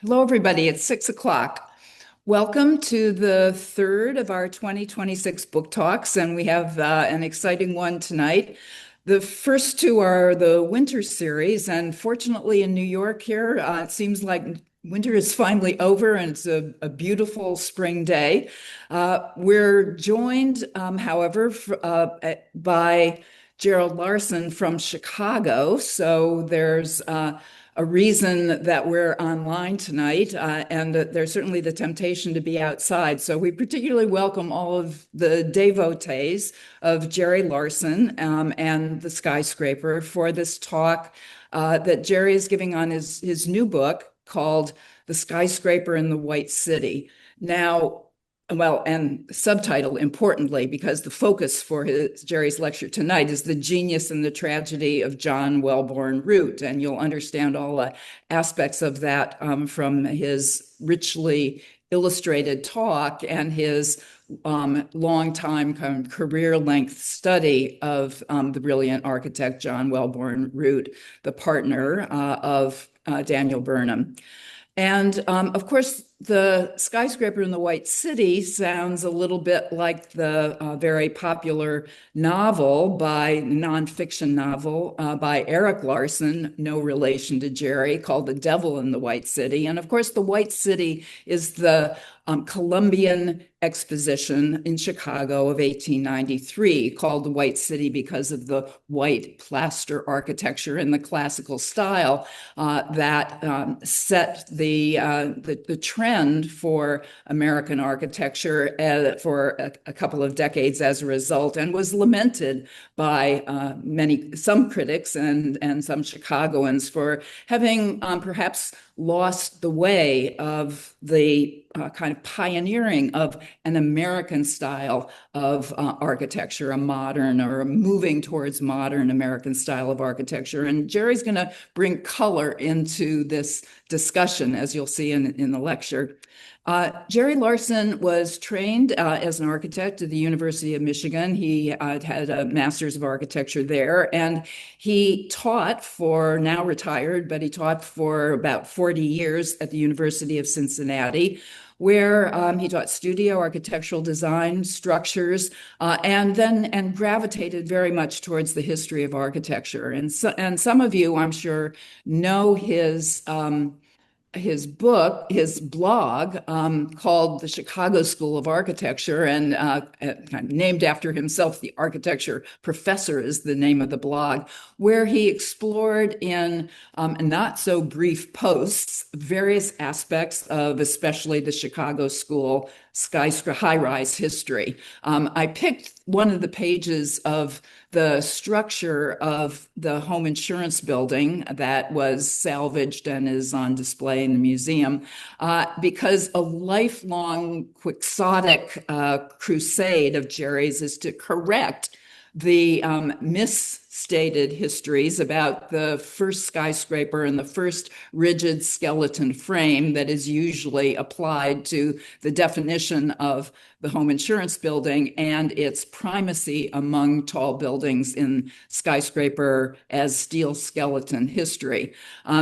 Hello, everybody. It's 6 o'clock. Welcome to the third of our 2026 book talks, and we have an exciting one tonight. The first two are the winter series, and fortunately in New York here, it seems like winter is finally over and it's a beautiful spring day. We're joined, however, by Gerald Larson from Chicago. So there's a reason that we're online tonight, and there's certainly the temptation to be outside. So we particularly welcome all of the devotees of Jerry Larson and the Skyscraper for this talk that Jerry is giving on his new book called The Skyscraper in the White City. Now, well, and subtitle importantly, because the focus for Jerry's lecture tonight is the genius and the tragedy of John Wellborn Root. And you'll understand all the aspects of that from his richly illustrated talk and his long time kind of career length study of the brilliant architect John Wellborn Root, the partner of Daniel Burnham. And of course, the Skyscraper in the White City sounds a little bit like the very popular nonfiction novel by Eric Larson, no relation to Jerry, called The Devil in the White City. And of course, the White City is the Columbian Exposition in Chicago of 1893, called the White City because of the white plaster architecture in the classical style that set the trend for American architecture for a couple of decades as a result, and was lamented by some critics and some Chicagoans for having perhaps lost the way of the kind of pioneering of an American style of architecture, a modern or a moving towards modern American style of architecture. And Jerry's going to bring color into this discussion, as you'll see in the lecture. Jerry Larson was trained as an architect at the University of Michigan. He had a master's of architecture there, and he taught for, now retired, but he taught for about 40 years at the University of Cincinnati, where he taught studio architectural design, structures, and gravitated very much towards the history of architecture. And some of you, I'm sure, know his book, his blog, called the Chicago School of Architecture, and named after himself. The architecture professor is the name of the blog, where he explored in not so brief posts various aspects of especially the Chicago School skyscraper high-rise history. I picked one of the pages of the structure of the home insurance building that was salvaged and is on display in the museum, because a lifelong quixotic crusade of Jerry's is to correct the misstated histories about the first skyscraper and the first rigid skeleton frame that is usually applied to the definition of the home insurance building and its primacy among tall buildings in skyscraper as steel skeleton history.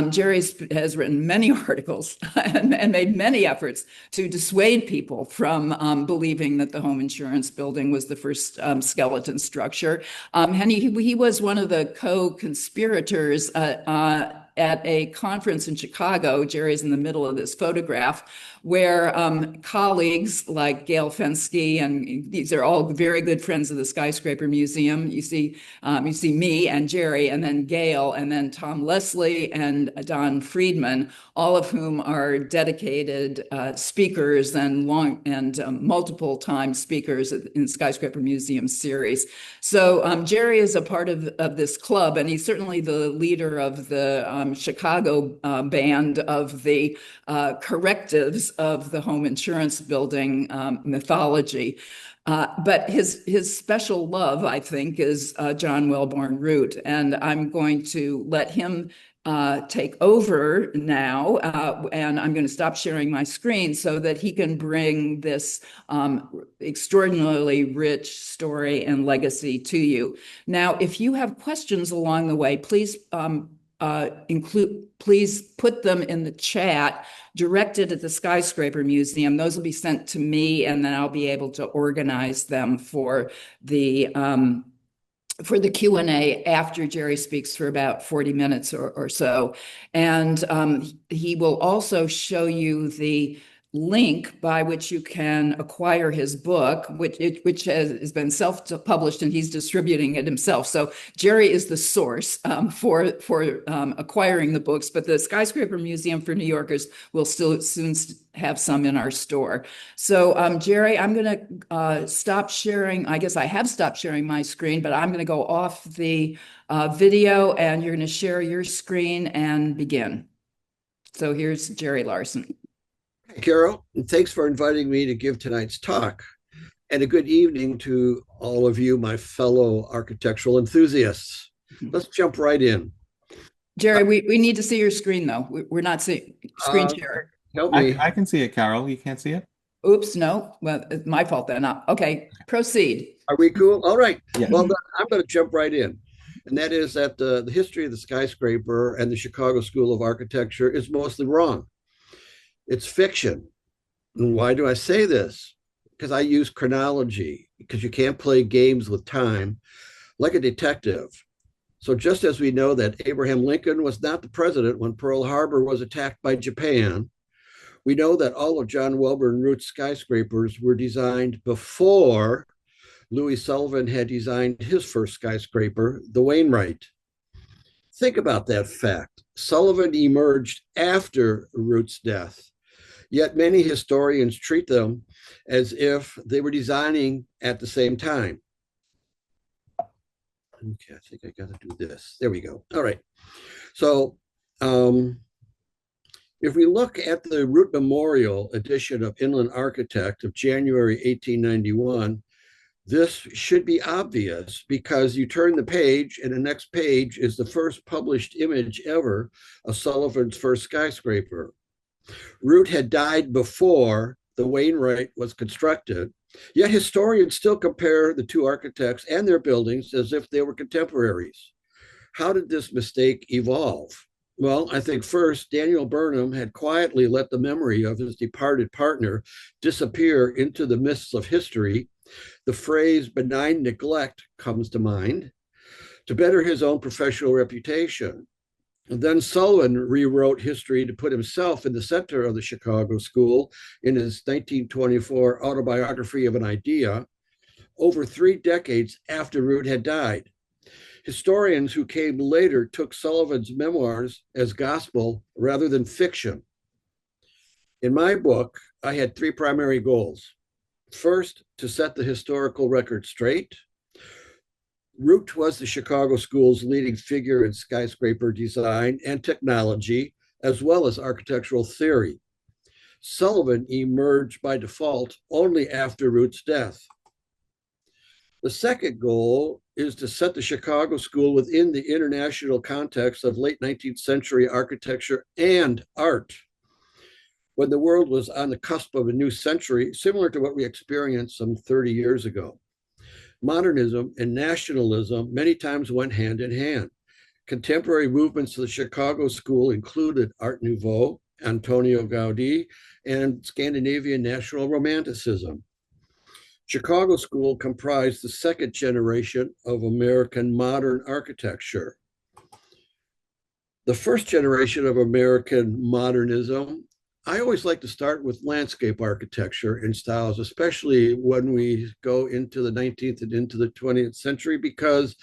Jerry has written many articles and made many efforts to dissuade people from believing that the home insurance building was the first skeleton structure. And he was one of the co-conspirators at a conference in Chicago. Jerry's in the middle of this photograph, where colleagues like Gail Fensky, and these are all very good friends of the Skyscraper Museum. You see me and Jerry, and then Gail, and then Tom Leslie and Don Friedman, all of whom are dedicated speakers and multiple time speakers in Skyscraper Museum series. So Jerry is a part of this club, and he's certainly the leader of the Chicago band of the correctives of the home insurance building mythology. But his special love, I think, is John Wellborn Root. And I'm going to let him take over now, and I'm going to stop sharing my screen so that he can bring this extraordinarily rich story and legacy to you. Now, if you have questions along the way, please please put them in the chat directed at the Skyscraper Museum. Those will be sent to me, and then I'll be able to organize them for the Q&A after Jerry speaks for about 40 minutes or so. And he will also show you the link by which you can acquire his book, which has been self-published, and he's distributing it himself. So Jerry is the source for acquiring the books, but the Skyscraper Museum for New Yorkers will still soon have some in our store. So Jerry, I'm going to stop sharing. I guess I have stopped sharing my screen, but I'm going to go off the video, and you're going to share your screen and begin. So here's Jerry Larson. Hey, Carol, and thanks for inviting me to give tonight's talk. And a good evening to all of you, my fellow architectural enthusiasts. Let's jump right in. Jerry, we need to see your screen, though. We're not seeing screen share. Help me. I can see it, Carol. You can't see it? Oops, no. Well, it's my fault then. Okay, proceed. Are we cool? All right. Yeah. Well, I'm going to jump right in. And that is that the history of the skyscraper and the Chicago School of Architecture is mostly wrong. It's fiction. And why do I say this? Because I use chronology, because you can't play games with time like a detective. So just as we know that Abraham Lincoln was not the president when Pearl Harbor was attacked by Japan, we know that all of John Wellborn Root's skyscrapers were designed before Louis Sullivan had designed his first skyscraper, the Wainwright. Think about that fact. Sullivan emerged after Root's death. Yet many historians treat them as if they were designing at the same time. Okay, I think I got to do this. There we go. All right. So if we look at the Root Memorial edition of Inland Architect of January 1891, this should be obvious because you turn the page and the next page is the first published image ever of Sullivan's first skyscraper. Root had died before the Wainwright was constructed, yet historians still compare the two architects and their buildings as if they were contemporaries. How did this mistake evolve? Well, I think first, Daniel Burnham had quietly let the memory of his departed partner disappear into the mists of history. The phrase benign neglect comes to mind to better his own professional reputation. And then Sullivan rewrote history to put himself in the center of the Chicago School in his 1924 autobiography of an idea, over 3 decades after Root had died. Historians who came later took Sullivan's memoirs as gospel rather than fiction. In my book, I had 3 primary goals. First, to set the historical record straight. Root was the Chicago School's leading figure in skyscraper design and technology, as well as architectural theory. Sullivan emerged by default only after Root's death. The second goal is to set the Chicago School within the international context of late 19th century architecture and art, when the world was on the cusp of a new century, similar to what we experienced some 30 years ago. Modernism and nationalism many times went hand in hand. Contemporary movements of the Chicago School included Art Nouveau, Antonio Gaudí, and Scandinavian National Romanticism. Chicago School comprised the second generation of American modern architecture. The first generation of American modernism, I always like to start with landscape architecture and styles, especially when we go into the 19th and into the 20th century, because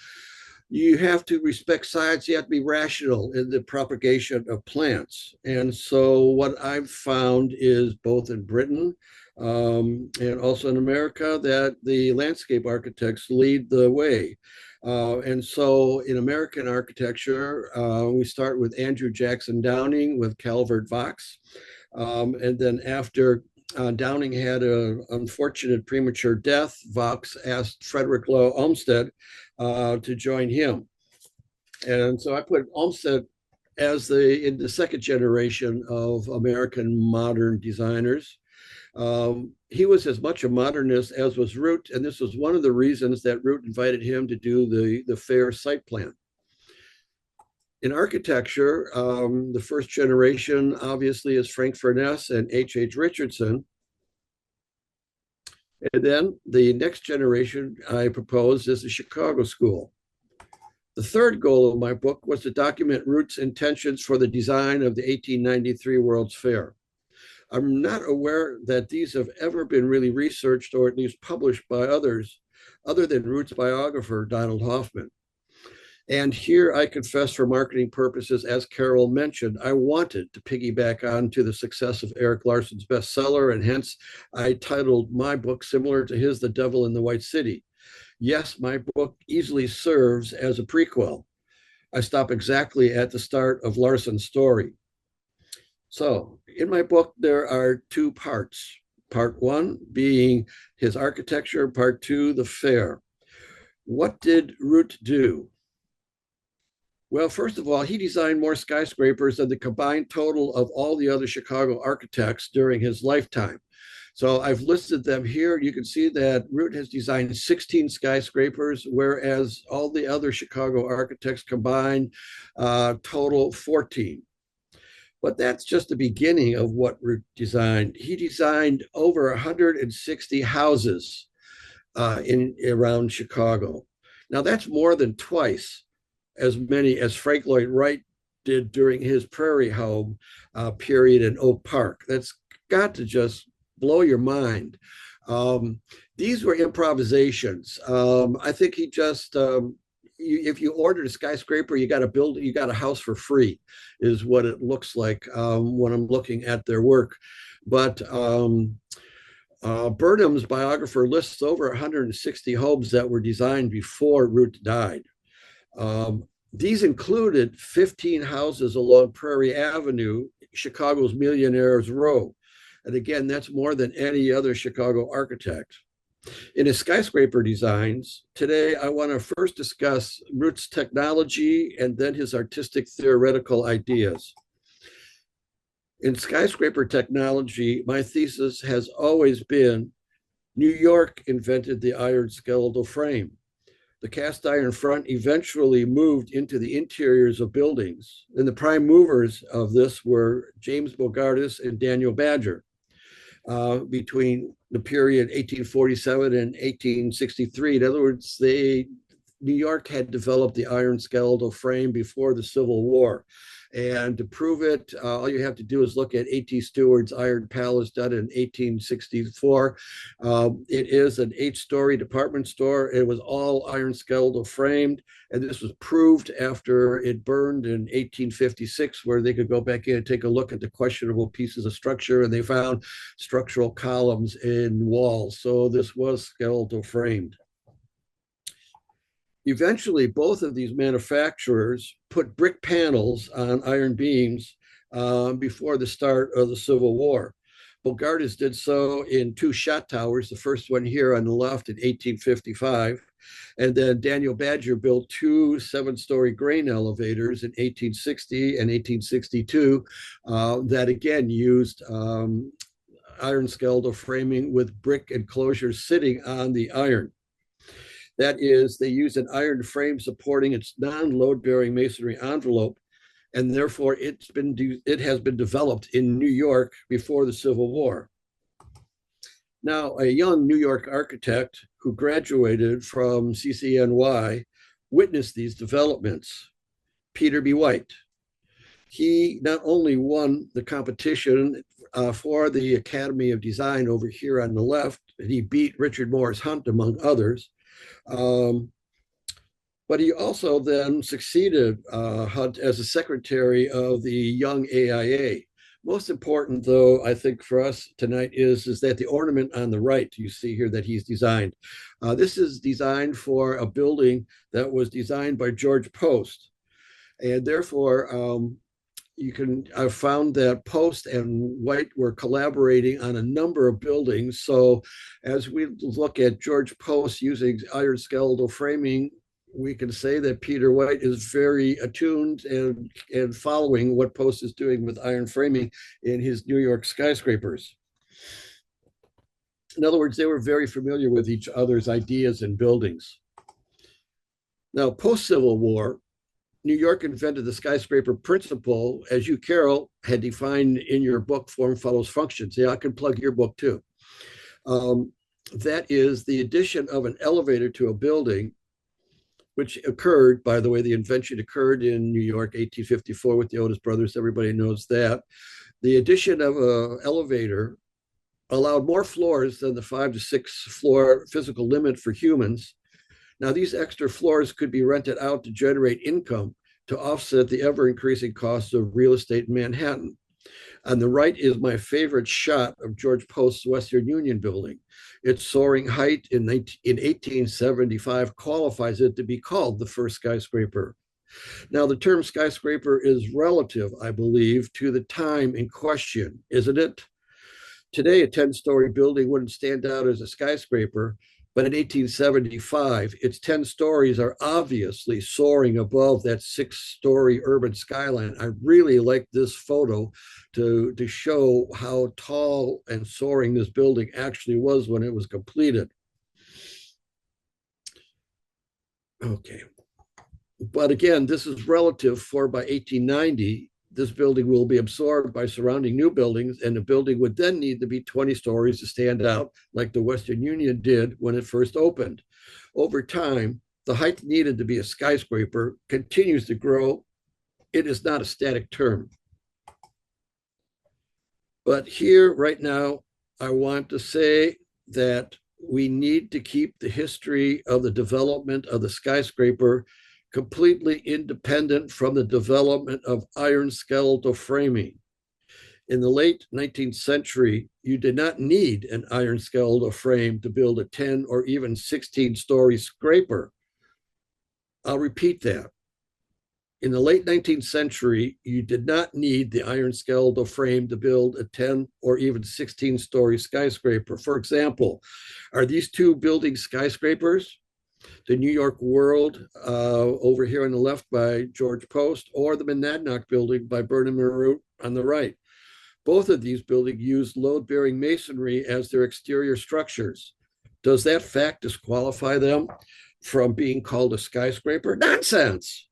you have to respect science, you have to be rational in the propagation of plants. And so what I've found is both in Britain and also in America that the landscape architects lead the way. And so in American architecture, we start with Andrew Jackson Downing with Calvert Vaux. And then after Downing had an unfortunate premature death, Vaux asked Frederick Law Olmsted to join him. And so I put Olmsted as in the second generation of American modern designers. He was as much a modernist as was Root, and this was one of the reasons that Root invited him to do the fair site plan. In architecture, the first generation obviously is Frank Furness and H.H. Richardson. And then the next generation I propose is the Chicago School. The third goal of my book was to document Root's intentions for the design of the 1893 World's Fair. I'm not aware that these have ever been really researched or at least published by others, other than Root's biographer, Donald Hoffman. And here I confess, for marketing purposes, as Carol mentioned, I wanted to piggyback on to the success of Eric Larson's bestseller, and hence I titled my book similar to his, The Devil in the White City. Yes, my book easily serves as a prequel. I stop exactly at the start of Larson's story. So in my book, there are two parts. Part one being his architecture, part two, the fair. What did Root do? Well, first of all, he designed more skyscrapers than the combined total of all the other Chicago architects during his lifetime. So I've listed them here. You can see that Root has designed 16 skyscrapers, whereas all the other Chicago architects combined total 14. But that's just the beginning of what Root designed. He designed over 160 houses in around Chicago. Now that's more than twice as many as Frank Lloyd Wright did during his Prairie Home period in Oak Park. That's got to just blow your mind. These were improvisations. I think he just, if you ordered a skyscraper, you got a house for free, is what it looks like when I'm looking at their work. But Burnham's biographer lists over 160 homes that were designed before Root died. These included 15 houses along Prairie Avenue, Chicago's Millionaires Row. And again, that's more than any other Chicago architect. In his skyscraper designs, today I want to first discuss Root's technology and then his artistic theoretical ideas. In skyscraper technology, my thesis has always been New York invented the iron skeletal frame. The cast iron front eventually moved into the interiors of buildings, and the prime movers of this were James Bogardus and Daniel Badger. Between the period 1847 and 1863. In other words, New York had developed the iron skeletal frame before the Civil War. And to prove it, all you have to do is look at A.T. Stewart's Iron Palace done in 1864. It is an 8-story department store. It was all iron skeletal framed. And this was proved after it burned in 1856, where they could go back in and take a look at the questionable pieces of structure. And they found structural columns in walls. So this was skeletal framed. Eventually, both of these manufacturers put brick panels on iron beams before the start of the Civil War. Bogardus did so in 2 shot towers, the first one here on the left in 1855. And then Daniel Badger built 2 7-story grain elevators in 1860 and 1862 that again used iron skeletal framing with brick enclosures sitting on the iron. That is, they use an iron frame supporting its non-load-bearing masonry envelope, and therefore it has been developed in New York before the Civil War. Now, a young New York architect who graduated from CCNY witnessed these developments, Peter B. White. He not only won the competition for the Academy of Design over here on the left, and he beat Richard Morris Hunt, among others, but he also then succeeded Hunt as the secretary of the young AIA. Most important, though, I think for us tonight is that the ornament on the right, you see here that he's designed. This is designed for a building that was designed by George Post. And therefore, I've found that Post and White were collaborating on a number of buildings. So as we look at George Post using iron skeletal framing, we can say that Peter White is very attuned and following what Post is doing with iron framing in his New York skyscrapers. In other words, they were very familiar with each other's ideas and buildings. Now, post-Civil War, New York invented the skyscraper principle, as you, Carol, had defined in your book, Form Follows Functions. Yeah, I can plug your book too. That is the addition of an elevator to a building, which occurred, by the way, the invention occurred in New York, 1854 with the Otis brothers. Everybody knows that. The addition of an elevator allowed more floors than the 5 to 6 floor physical limit for humans. Now, these extra floors could be rented out to generate income to offset the ever increasing costs of real estate in Manhattan. On the right is my favorite shot of George Post's Western Union building. Its soaring height in 1875 qualifies it to be called the first skyscraper. Now, the term skyscraper is relative, I believe, to the time in question, isn't it? Today, a 10-story building wouldn't stand out as a skyscraper, but in 1875, its 10 stories are obviously soaring above that 6-story urban skyline. I really like this photo to show how tall and soaring this building actually was when it was completed. Okay. But again, this is relative, for by 1890, this building will be absorbed by surrounding new buildings, and the building would then need to be 20 stories to stand out like the Western Union did when it first opened. Over time, the height needed to be a skyscraper continues to grow. It is not a static term. But here, right now, I want to say that we need to keep the history of the development of the skyscraper completely independent from the development of iron skeletal framing. In the late 19th century, you did not need an iron skeletal frame to build a 10 or even 16-story scraper. I'll repeat that. In the late 19th century, you did not need the iron skeletal frame to build a 10 or even 16-story skyscraper. For example, are these two buildings skyscrapers? The New York World over here on the left by George Post, or the Monadnock building by Burnham and Root on the right. Both of these buildings use load-bearing masonry as their exterior structures. Does that fact disqualify them from being called a skyscraper? Nonsense!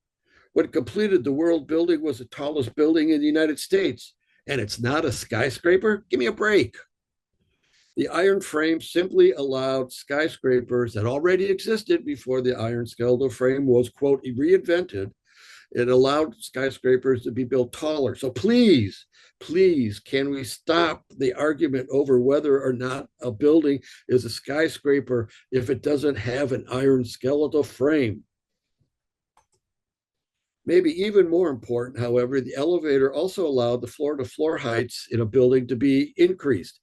When completed, the World building was the tallest building in the United States, and it's not a skyscraper? Give me a break. The iron frame simply allowed skyscrapers that already existed before the iron skeletal frame was, quote, reinvented. It allowed skyscrapers to be built taller. So please, please, can we stop the argument over whether or not a building is a skyscraper if it doesn't have an iron skeletal frame? Maybe even more important, however, the elevator also allowed the floor-to-floor heights in a building to be increased.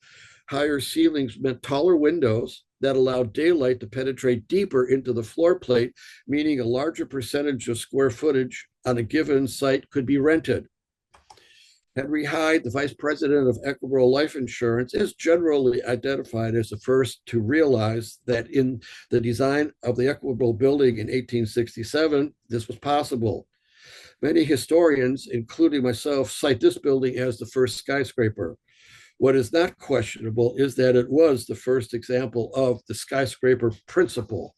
Higher ceilings meant taller windows that allowed daylight to penetrate deeper into the floor plate, meaning a larger percentage of square footage on a given site could be rented. Henry Hyde, the vice president of Equitable Life Insurance, is generally identified as the first to realize that in the design of the Equitable building in 1867, this was possible. Many historians, including myself, cite this building as the first skyscraper. What is not questionable is that it was the first example of the skyscraper principle.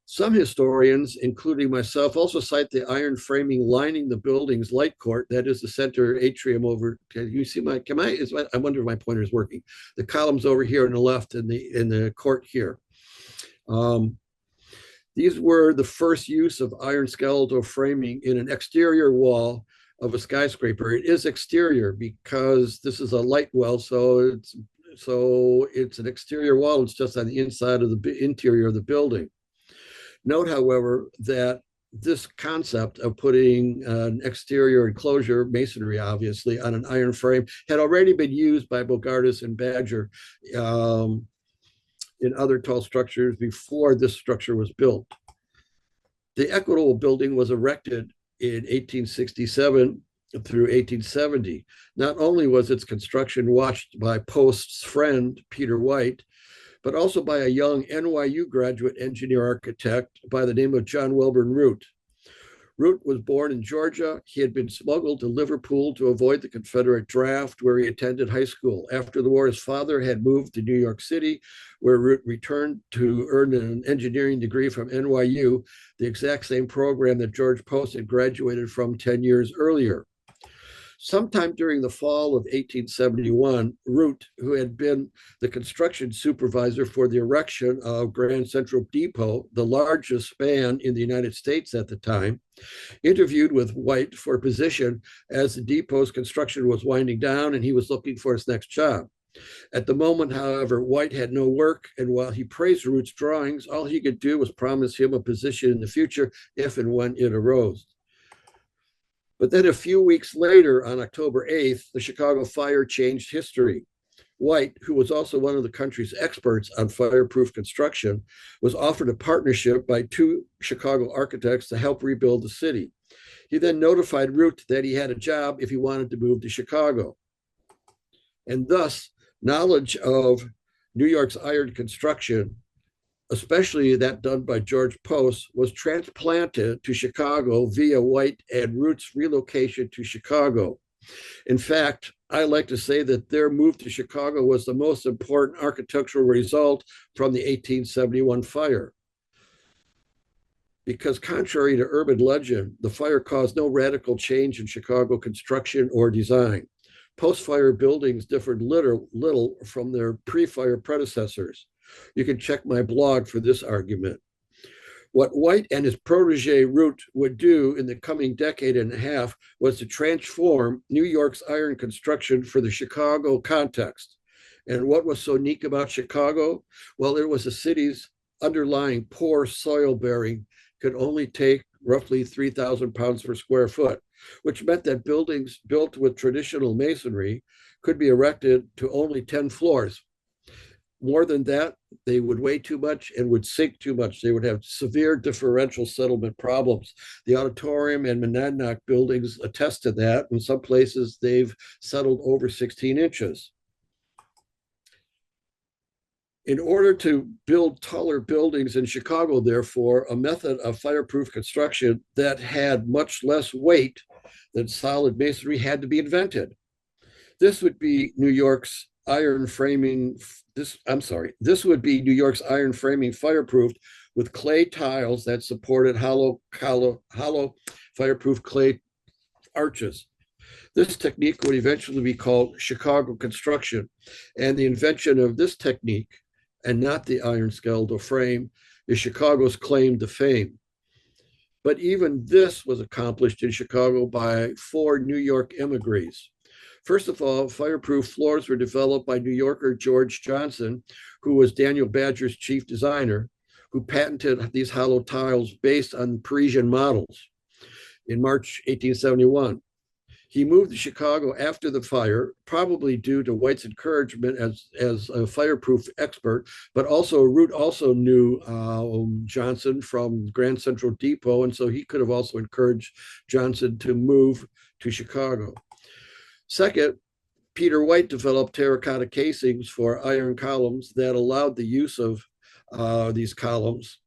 Some historians, including myself, also cite the iron framing lining the building's light court, that is the center atrium over. Can you see my? I wonder if my pointer is working. The columns over here on the left in the court here. These were the first use of iron skeletal framing in an exterior wall of a skyscraper. It is exterior because this is a light well, so it's an exterior wall. It's just on the inside of the interior of the building. Note, however, that this concept of putting an exterior enclosure, masonry obviously, on an iron frame had already been used by Bogardus and Badger in other tall structures before this structure was built. The Equitable building was erected in 1867 through 1870. Not only was its construction watched by Post's friend, Peter White, but also by a young NYU graduate engineer architect by the name of John Wellborn Root. Root was born in Georgia. He had been smuggled to Liverpool to avoid the Confederate draft, where he attended high school. After the war, his father had moved to New York City, where Root returned to earn an engineering degree from NYU, the exact same program that George Post had graduated from 10 years earlier. Sometime during the fall of 1871, Root, who had been the construction supervisor for the erection of Grand Central Depot, the largest span in the United States at the time, interviewed with White for a position as the depot's construction was winding down and he was looking for his next job. At the moment, however, White had no work, and while he praised Root's drawings, all he could do was promise him a position in the future if and when it arose. But then a few weeks later, on October 8th, the Chicago fire changed history. White, who was also one of the country's experts on fireproof construction, was offered a partnership by two Chicago architects to help rebuild the city. He then notified Root that he had a job if he wanted to move to Chicago. And thus, knowledge of New York's iron construction, especially that done by George Post, was transplanted to Chicago via White and Root's relocation to Chicago. In fact, I like to say that their move to Chicago was the most important architectural result from the 1871 fire. Because contrary to urban legend, the fire caused no radical change in Chicago construction or design. Post-fire buildings differed little from their pre-fire predecessors. You can check my blog for this argument. What White and his protege Root would do in the coming decade and a half was to transform New York's iron construction for the Chicago context. And what was so unique about Chicago? Well, it was a city's underlying poor soil bearing could only take roughly 3,000 pounds per square foot, which meant that buildings built with traditional masonry could be erected to only 10 floors. More than that, they would weigh too much and would sink too much. They would have severe differential settlement problems. The auditorium and Monadnock buildings attest to that. In some places, they've settled over 16 inches. In order to build taller buildings in Chicago, therefore, a method of fireproof construction that had much less weight than solid masonry had to be invented. This would be New York's iron framing. This would be New York's iron framing fireproofed with clay tiles that supported hollow fireproof clay arches. This technique would eventually be called Chicago construction, and the invention of this technique, and not the iron skeletal frame, is Chicago's claim to fame. But even this was accomplished in Chicago by 4 New York emigres. First of all, fireproof floors were developed by New Yorker George Johnson, who was Daniel Badger's chief designer, who patented these hollow tiles based on Parisian models in March 1871. He moved to Chicago after the fire, probably due to White's encouragement as a fireproof expert, but also Root also knew Johnson from Grand Central Depot, and so he could have also encouraged Johnson to move to Chicago. Second, Peter White developed terracotta casings for iron columns that allowed the use of these columns.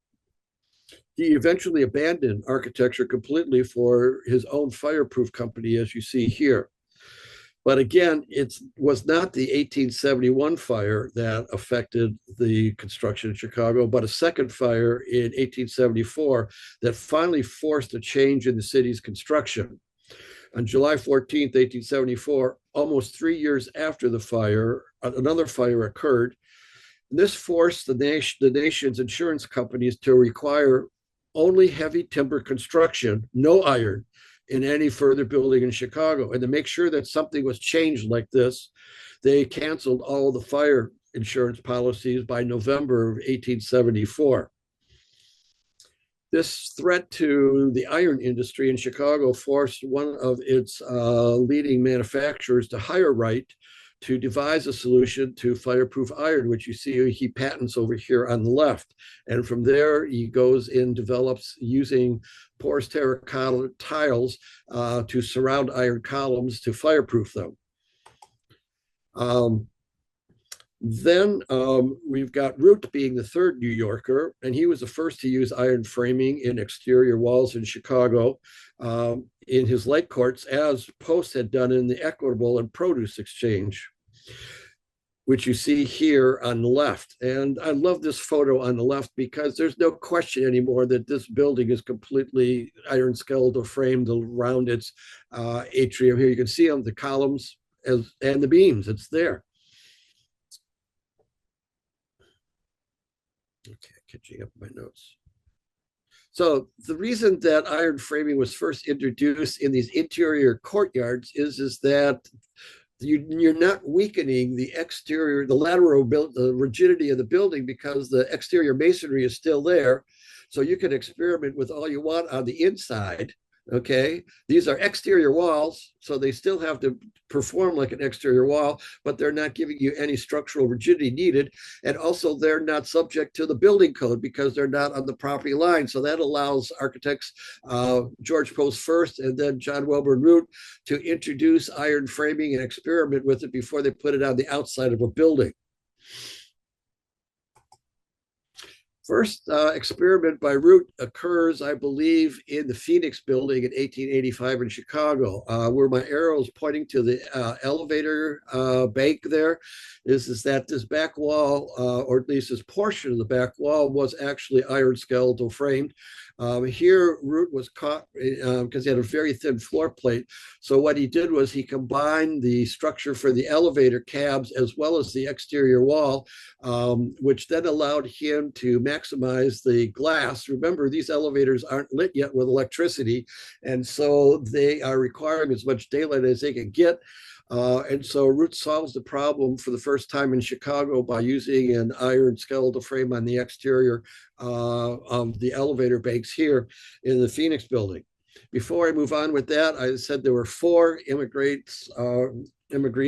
He eventually abandoned architecture completely for his own fireproof company, as you see here. But again, it was not the 1871 fire that affected the construction in Chicago, but a second fire in 1874 that finally forced a change in the city's construction. On July 14th, 1874, almost 3 years after the fire, another fire occurred. This forced the nation's insurance companies to require only heavy timber construction, no iron, in any further building in Chicago. And to make sure that something was changed like this, they canceled all the fire insurance policies by November of 1874. This threat to the iron industry in Chicago forced one of its leading manufacturers to hire Wright to devise a solution to fireproof iron, which you see he patents over here on the left. And from there, he goes and develops using porous terracotta tiles to surround iron columns to fireproof them. Then we've got Root being the third New Yorker, and he was the first to use iron framing in exterior walls in Chicago in his light courts, as Post had done in the Equitable and Produce Exchange, which you see here on the left. And I love this photo on the left because there's no question anymore that this building is completely iron skeletal framed around its atrium. Here you can see on the columns and the beams, it's there. Okay, catching up my notes. So the reason that iron framing was first introduced in these interior courtyards is that you're not weakening the exterior, the lateral build, the rigidity of the building, because the exterior masonry is still there. So you can experiment with all you want on the inside. Okay, these are exterior walls, so they still have to perform like an exterior wall, but they're not giving you any structural rigidity needed. And also, they're not subject to the building code because they're not on the property line. So that allows architects, George Post first, and then John Wellborn Root, to introduce iron framing and experiment with it before they put it on the outside of a building. First experiment by Root occurs, I believe, in the Phoenix building in 1885 in Chicago, where my arrow is pointing to the elevator bank there, is that this back wall, or at least this portion of the back wall, was actually iron skeletal framed. Here, Root was caught because he had a very thin floor plate. So what he did was he combined the structure for the elevator cabs as well as the exterior wall, which then allowed him to maximize the glass. Remember, these elevators aren't lit yet with electricity, and so they are requiring as much daylight as they can get. And so Root solves the problem for the first time in Chicago by using an iron skeletal frame on the exterior of the elevator banks here in the Phoenix building. Before I move on with that, I said there were four immigrants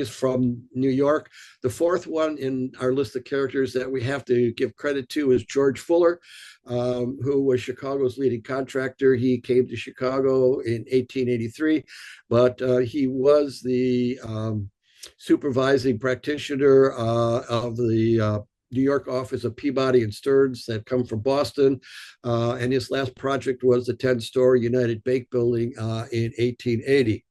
from New York. The fourth one in our list of characters that we have to give credit to is George Fuller, who was Chicago's leading contractor. He came to Chicago in 1883, but he was the supervising practitioner of the New York office of Peabody and Stearns that come from Boston. And his last project was the 10-story United Bank building in 1880.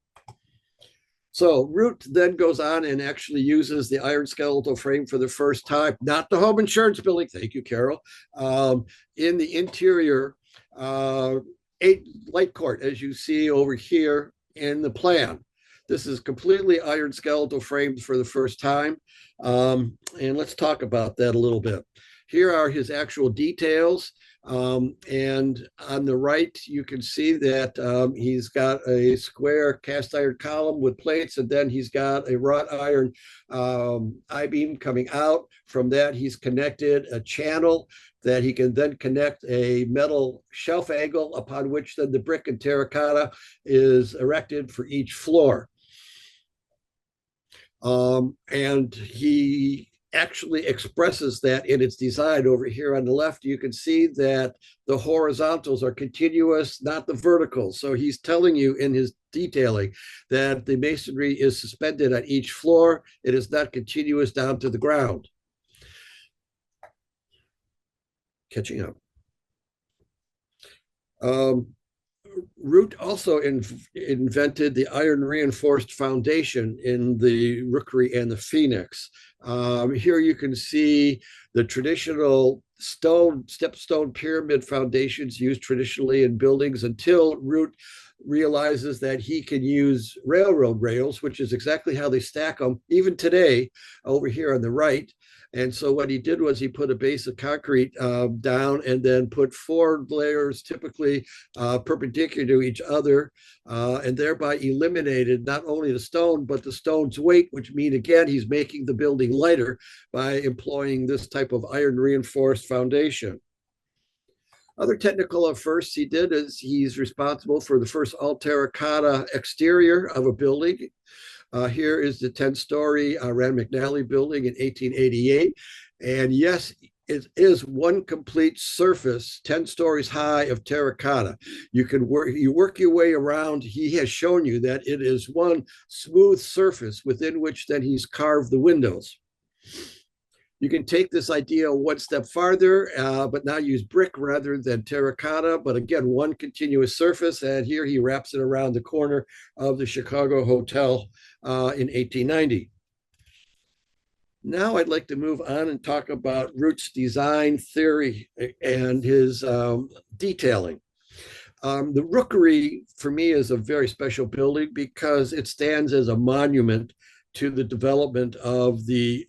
So Root then goes on and actually uses the iron skeletal frame for the first time, not the home insurance building, thank you, Carol, in the interior light court, as you see over here in the plan. This is completely iron skeletal framed for the first time. And let's talk about that a little bit. Here are his actual details. And on the right, you can see that he's got a square cast iron column with plates, and then he's got a wrought iron I-beam coming out. From that, he's connected a channel that he can then connect a metal shelf angle upon which then the brick and terracotta is erected for each floor. And he actually expresses that in its design. Over here on the left, you can see that the horizontals are continuous, not the verticals. So he's telling you in his detailing that the masonry is suspended at each floor. It is not continuous down to the ground. Catching up. Root also invented the iron reinforced foundation in the Rookery and the Phoenix. Here you can see the traditional stepstone pyramid foundations used traditionally in buildings until Root realizes that he can use railroad rails, which is exactly how they stack them even today over here on the right. And so what he did was he put a base of concrete down and then put four layers, typically perpendicular to each other, and thereby eliminated not only the stone, but the stone's weight, which means, again, he's making the building lighter by employing this type of iron reinforced foundation. Other technical firsts he did is he's responsible for the first all terracotta exterior of a building. Here is the 10-story Rand McNally building in 1888. And yes, it is one complete surface, 10 stories high of terracotta. You work your way around. He has shown you that it is one smooth surface within which then he's carved the windows. You can take this idea one step farther, but now use brick rather than terracotta. But again, one continuous surface. And here he wraps it around the corner of the Chicago Hotel in 1890. Now I'd like to move on and talk about Root's design theory and his detailing. The Rookery, for me, is a very special building because it stands as a monument to the development of the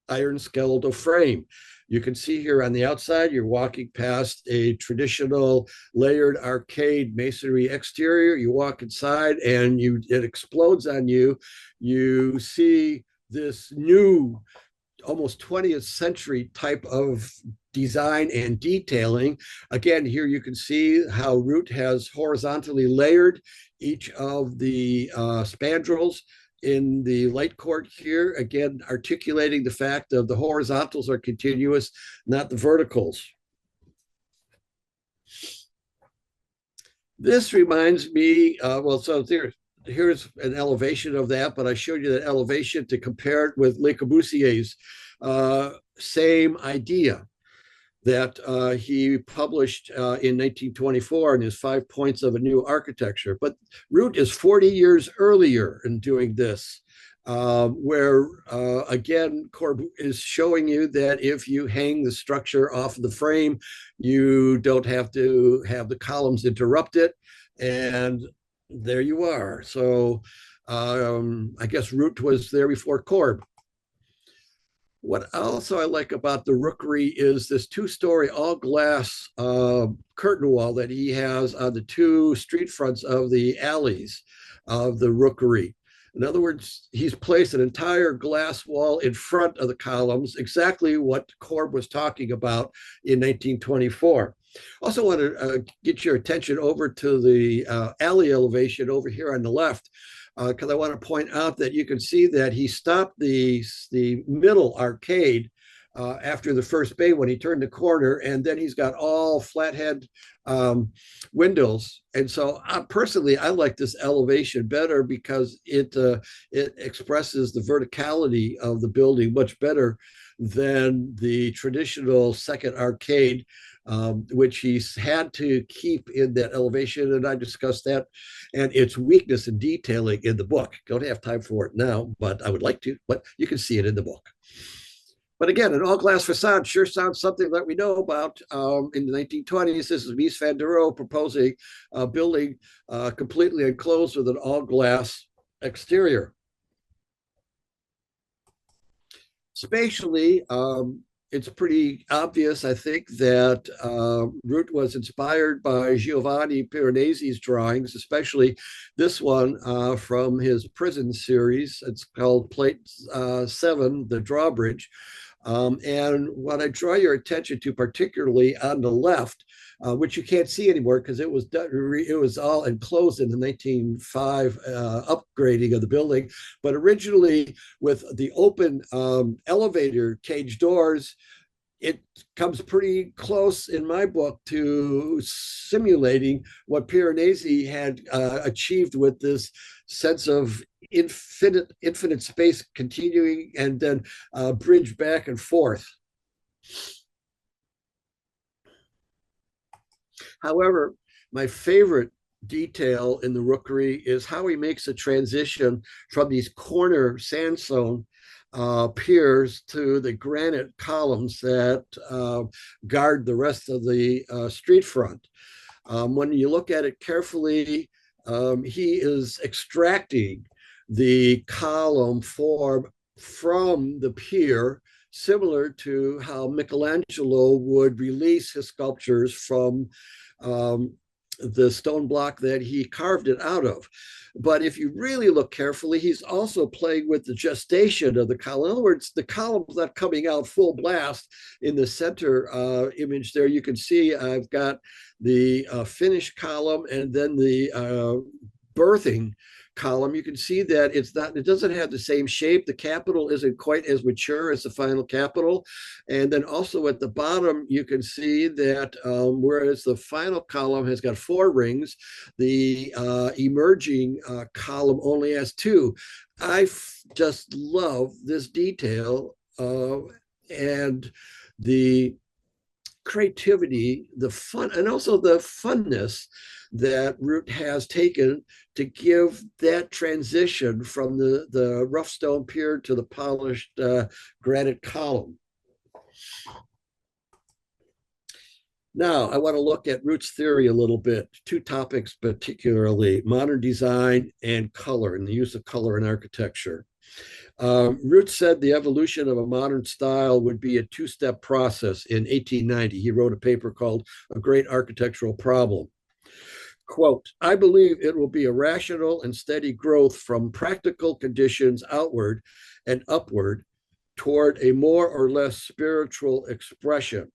iron skeletal frame. You can see here on the outside, you're walking past a traditional layered arcade masonry exterior. You walk inside and it explodes on you. You see this new, almost 20th century type of design and detailing. Again, here you can see how Root has horizontally layered each of the spandrels in the light court here, again, articulating the fact of the horizontals are continuous, not the verticals. This reminds me, so here's an elevation of that, but I showed you that elevation to compare it with Le Corbusier's same idea that he published in 1924 in his 5 Points of a New Architecture. But Root is 40 years earlier in doing this, where again, Corb is showing you that if you hang the structure off the frame, you don't have to have the columns interrupt it. And there you are. So I guess Root was there before Corb. What also I like about the Rookery is this 2-story all glass curtain wall that he has on the 2 street fronts of the alleys of the Rookery. In other words, he's placed an entire glass wall in front of the columns, exactly what Corb was talking about in 1924. Also want to get your attention over to the alley elevation over here on the left, because I want to point out that you can see that he stopped the middle arcade after the first bay when he turned the corner, and then he's got all flathead windows. And so personally, I like this elevation better because it expresses the verticality of the building much better than the traditional second arcade, which he's had to keep in that elevation. And I discussed that and its weakness in detailing in the book. Don't have time for it now, but I would like to, but you can see it in the book. But again, an all-glass facade sure sounds something that we know about. In the 1920s, this is Mies van der Rohe proposing a building completely enclosed with an all-glass exterior. Spatially, it's pretty obvious, I think, that Root was inspired by Giovanni Piranesi's drawings, especially this one from his prison series. It's called Plate 7, The Drawbridge. And what I draw your attention to, particularly on the left, which you can't see anymore because it was all enclosed in the 1905 upgrading of the building. But originally, with the open elevator cage doors, it comes pretty close in my book to simulating what Piranesi had achieved with this sense of infinite space continuing and then bridge back and forth. However, my favorite detail in the Rookery is how he makes a transition from these corner sandstone piers to the granite columns that guard the rest of the street front. When you look at it carefully, he is extracting the column form from the pier, similar to how Michelangelo would release his sculptures from the stone block that he carved it out of. But if you really look carefully, he's also playing with the gestation of the column. In other words, the column's not coming out full blast. In the center image there, you can see I've got the finished column and then the birthing column. You can see that it doesn't have the same shape. The capital isn't quite as mature as the final capital. And then also at the bottom, you can see that whereas the final column has got 4 rings, the emerging column only has 2. I just love this detail and the creativity, the fun, and also the funness that Root has taken to give that transition from the rough stone pier to the polished granite column. Now, I want to look at Root's theory a little bit, two topics particularly, modern design and color, and the use of color in architecture. Root said the evolution of a modern style would be a two-step process. In 1890, he wrote a paper called A Great Architectural Problem. Quote, I believe it will be a rational and steady growth from practical conditions outward and upward toward a more or less spiritual expression.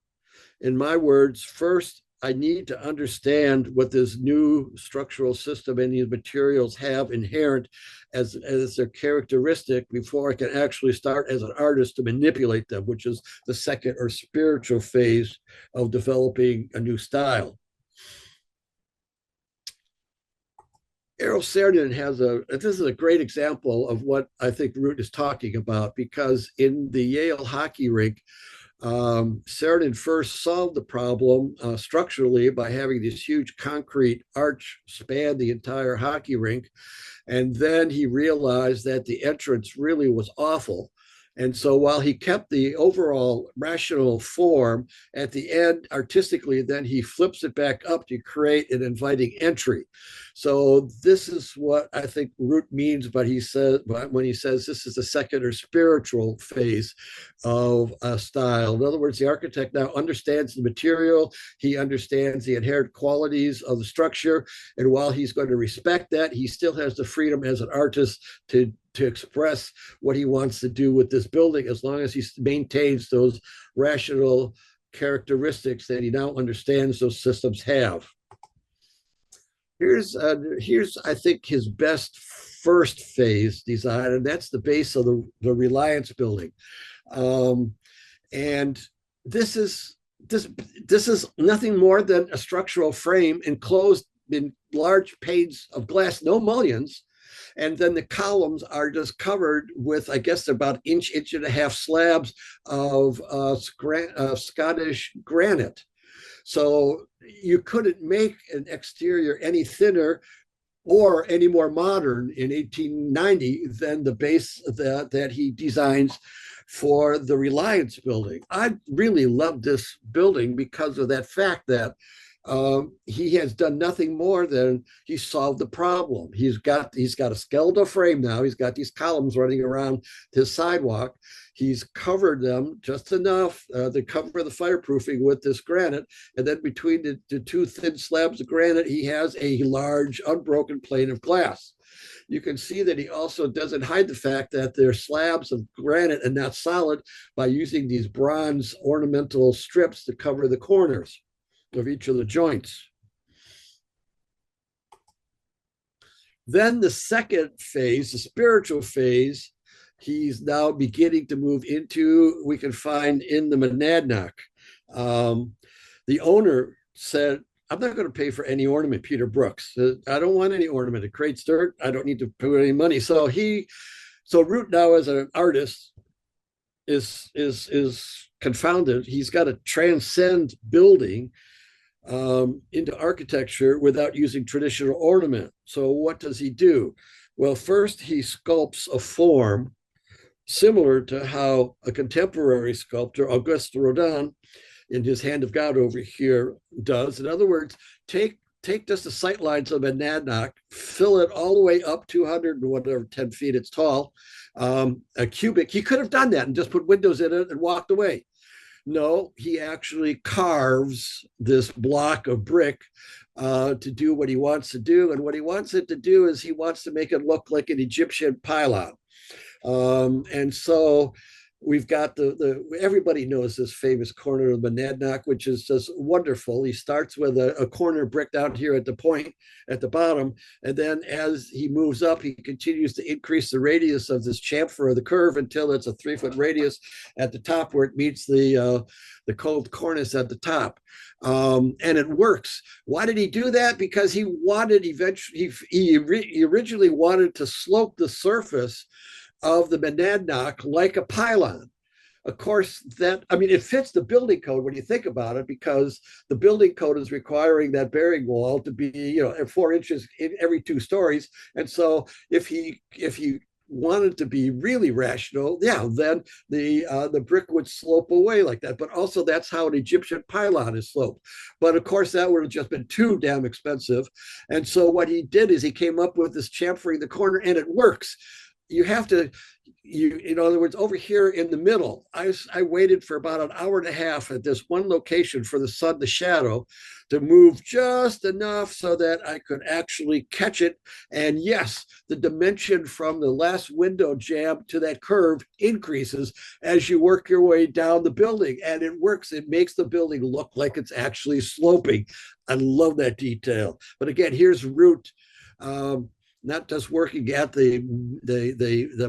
In my words, first, I need to understand what this new structural system and these materials have inherent as their characteristic before I can actually start as an artist to manipulate them, which is the second or spiritual phase of developing a new style. Errol Cernan this is a great example of what I think Root is talking about, because in the Yale hockey rink, Cernan first solved the problem structurally by having this huge concrete arch span the entire hockey rink. And then he realized that the entrance really was awful. And so while he kept the overall rational form, at the end, artistically, then he flips it back up to create an inviting entry. So this is what I think Root means, but he says when he says this is the second or spiritual phase of a style. In other words, the architect now understands the material, he understands the inherent qualities of the structure, and while he's going to respect that, he still has the freedom as an artist to express what he wants to do with this building, as long as he maintains those rational characteristics that he now understands those systems have. Here's I think his best first phase design, and that's the base of the Reliance building. And this is nothing more than a structural frame enclosed in large panes of glass, no mullions. And then the columns are just covered with, I guess, about inch and a half slabs of Scottish granite. So you couldn't make an exterior any thinner or any more modern in 1890 than the base that he designs for the Reliance building. I really love this building because of that fact that he has done nothing more than he solved the problem. He's got a skeletal frame now. He's got these columns running around his sidewalk. He's covered them just enough to cover the fireproofing with this granite. And then between the two thin slabs of granite, he has a large unbroken plane of glass. You can see that he also doesn't hide the fact that they're slabs of granite and not solid by using these bronze ornamental strips to cover the corners of each of the joints. Then the second phase, the spiritual phase, he's now beginning to move into, we can find in the Monadnock. The owner said, I'm not going to pay for any ornament, Peter Brooks. I don't want any ornament. It creates dirt. I don't need to put any money. So Root now as an artist is confounded. He's got to transcend building into architecture without using traditional ornament. So what does he do? Well, first he sculpts a form similar to how a contemporary sculptor, Auguste Rodin, in his Hand of God over here does. In other words, take just the sight lines of a Monadnock, fill it all the way up 200 and whatever, 10 feet it's tall, a cubic. He could have done that and just put windows in it and walked away. No, he actually carves this block of brick to do what he wants to do. And what he wants it to do is he wants to make it look like an Egyptian pylon. And so we've got everybody knows this famous corner of the Monadnock, which is just wonderful. He starts with a corner brick down here at the point at the bottom. And then as he moves up, he continues to increase the radius of this chamfer of the curve until it's a 3-foot radius at the top where it meets the cove cornice at the top. And it works. Why did he do that? Because he wanted he originally wanted to slope the surface of the Monadnock like a pylon. of course, that, I mean, it fits the building code when you think about it, because the building code is requiring that bearing wall to be, 4 inches in every 2 stories. And so if he wanted to be really rational, yeah, then the brick would slope away like that. But also that's how an Egyptian pylon is sloped. But of course, that would have just been too damn expensive. And so what he did is he came up with this chamfering the corner, and it works. You have to, in other words, over here in the middle, I waited for about an hour and a half at this one location for the sun, the shadow, to move just enough so that I could actually catch it. And yes, the dimension from the last window jamb to that curve increases as you work your way down the building, and it works. It makes the building look like it's actually sloping. I love that detail. But again, here's Root. Not just working at the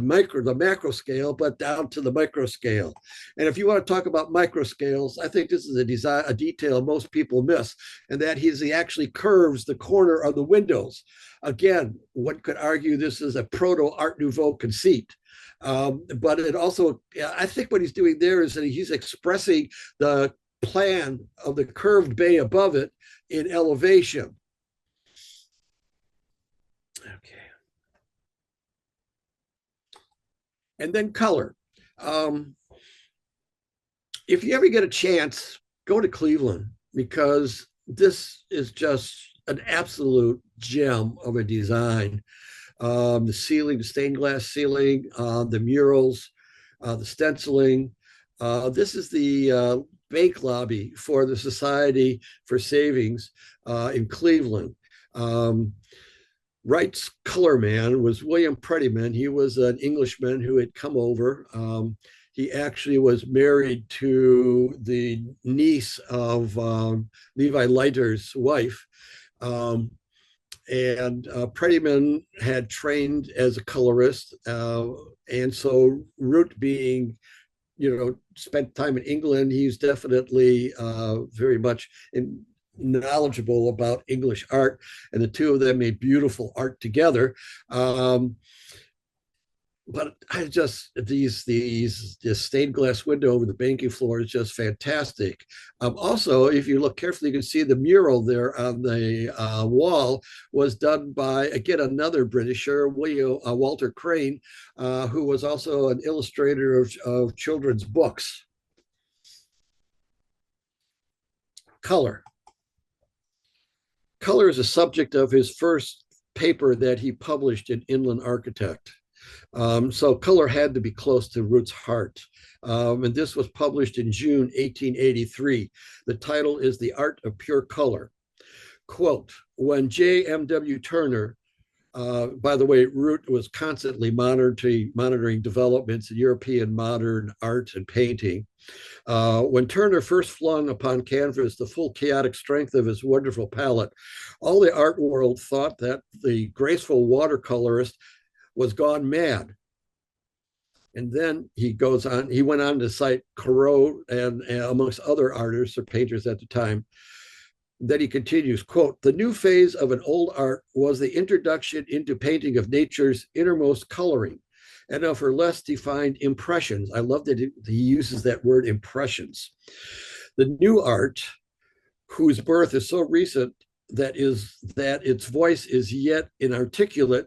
macro scale, but down to the micro scale. And if you want to talk about micro scales, I think this is a detail most people miss, and that he actually curves the corner of the windows. Again, one could argue this is a proto Art Nouveau conceit. But it also, I think what he's doing there is that he's expressing the plan of the curved bay above it in elevation. Okay. And then color. If you ever get a chance, go to Cleveland, because this is just an absolute gem of a design. The ceiling, the stained glass ceiling, the murals, the stenciling. This is the bank lobby for the Society for Savings in Cleveland. Wright's color man was William Prettyman. He was an Englishman who had come over. He actually was married to the niece of Levi Leiter's wife. And Prettyman had trained as a colorist. And so Root being, spent time in England, he's definitely very much knowledgeable about English art, and the two of them made beautiful art together. But I just, this stained glass window over the banking floor is just fantastic. Also, if you look carefully, you can see the mural there on the wall was done by, again, another Britisher, Walter Crane, who was also an illustrator of children's books. Color. Color is a subject of his first paper that he published in Inland Architect. So color had to be close to Root's heart. And this was published in June 1883. The title is The Art of Pure Color. Quote, when J.M.W. Turner, by the way, Root was constantly monitoring developments in European modern art and painting. When Turner first flung upon canvas the full chaotic strength of his wonderful palette, all the art world thought that the graceful watercolorist was gone mad. And then he went on to cite Corot and amongst other artists or painters at the time. Then he continues, quote, the new phase of an old art was the introduction into painting of nature's innermost coloring and of her less defined impressions. I love that he uses that word, impressions. The new art, whose birth is so recent that its voice is yet inarticulate,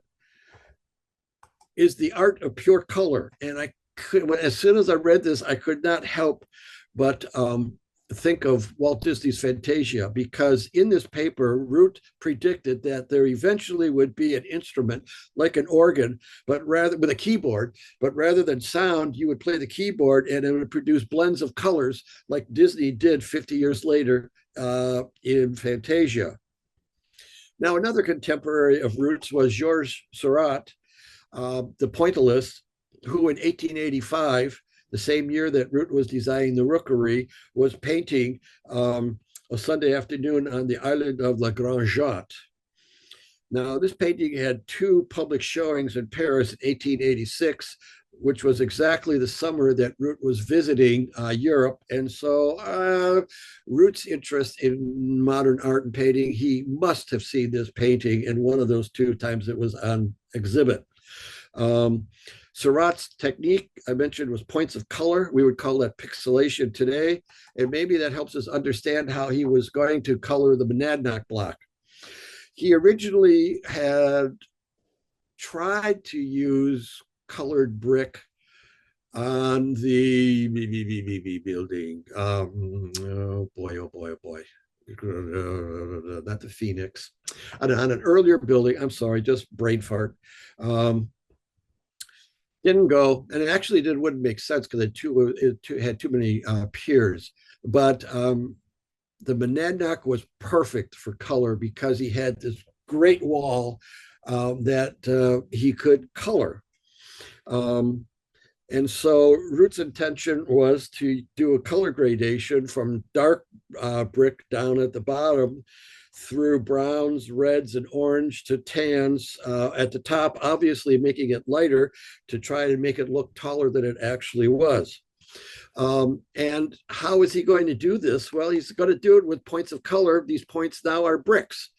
is the art of pure color. And as soon as I read this, I could not help but think of Walt Disney's Fantasia, because in this paper, Root predicted that there eventually would be an instrument like an organ, but rather with a keyboard, but rather than sound, you would play the keyboard and it would produce blends of colors like Disney did 50 years later in Fantasia. Now, another contemporary of Root's was Georges Seurat, the pointillist, who in 1885, the same year that Root was designing the Rookery, was painting a Sunday afternoon on the island of La Grande Jatte. Now, this painting had 2 public showings in Paris in 1886, which was exactly the summer that Root was visiting Europe. And so Root's interest in modern art and painting, he must have seen this painting in one of those 2 times it was on exhibit. Seurat's technique I mentioned was points of color. We would call that pixelation today. And maybe that helps us understand how he was going to color the Monadnock block. He originally had tried to use colored brick on the building. Oh boy, oh boy, oh boy. Not the Phoenix. On an earlier building, I'm sorry, just brain fart. Didn't go, and it actually wouldn't make sense because it had too many piers. But the Monadnock was perfect for color because he had this great wall that he could color. And so Root's intention was to do a color gradation from dark brick down at the bottom through browns, reds, and orange to tans at the top, obviously making it lighter to try to make it look taller than it actually was. And how is he going to do this? Well, he's going to do it with points of color. These points now are bricks.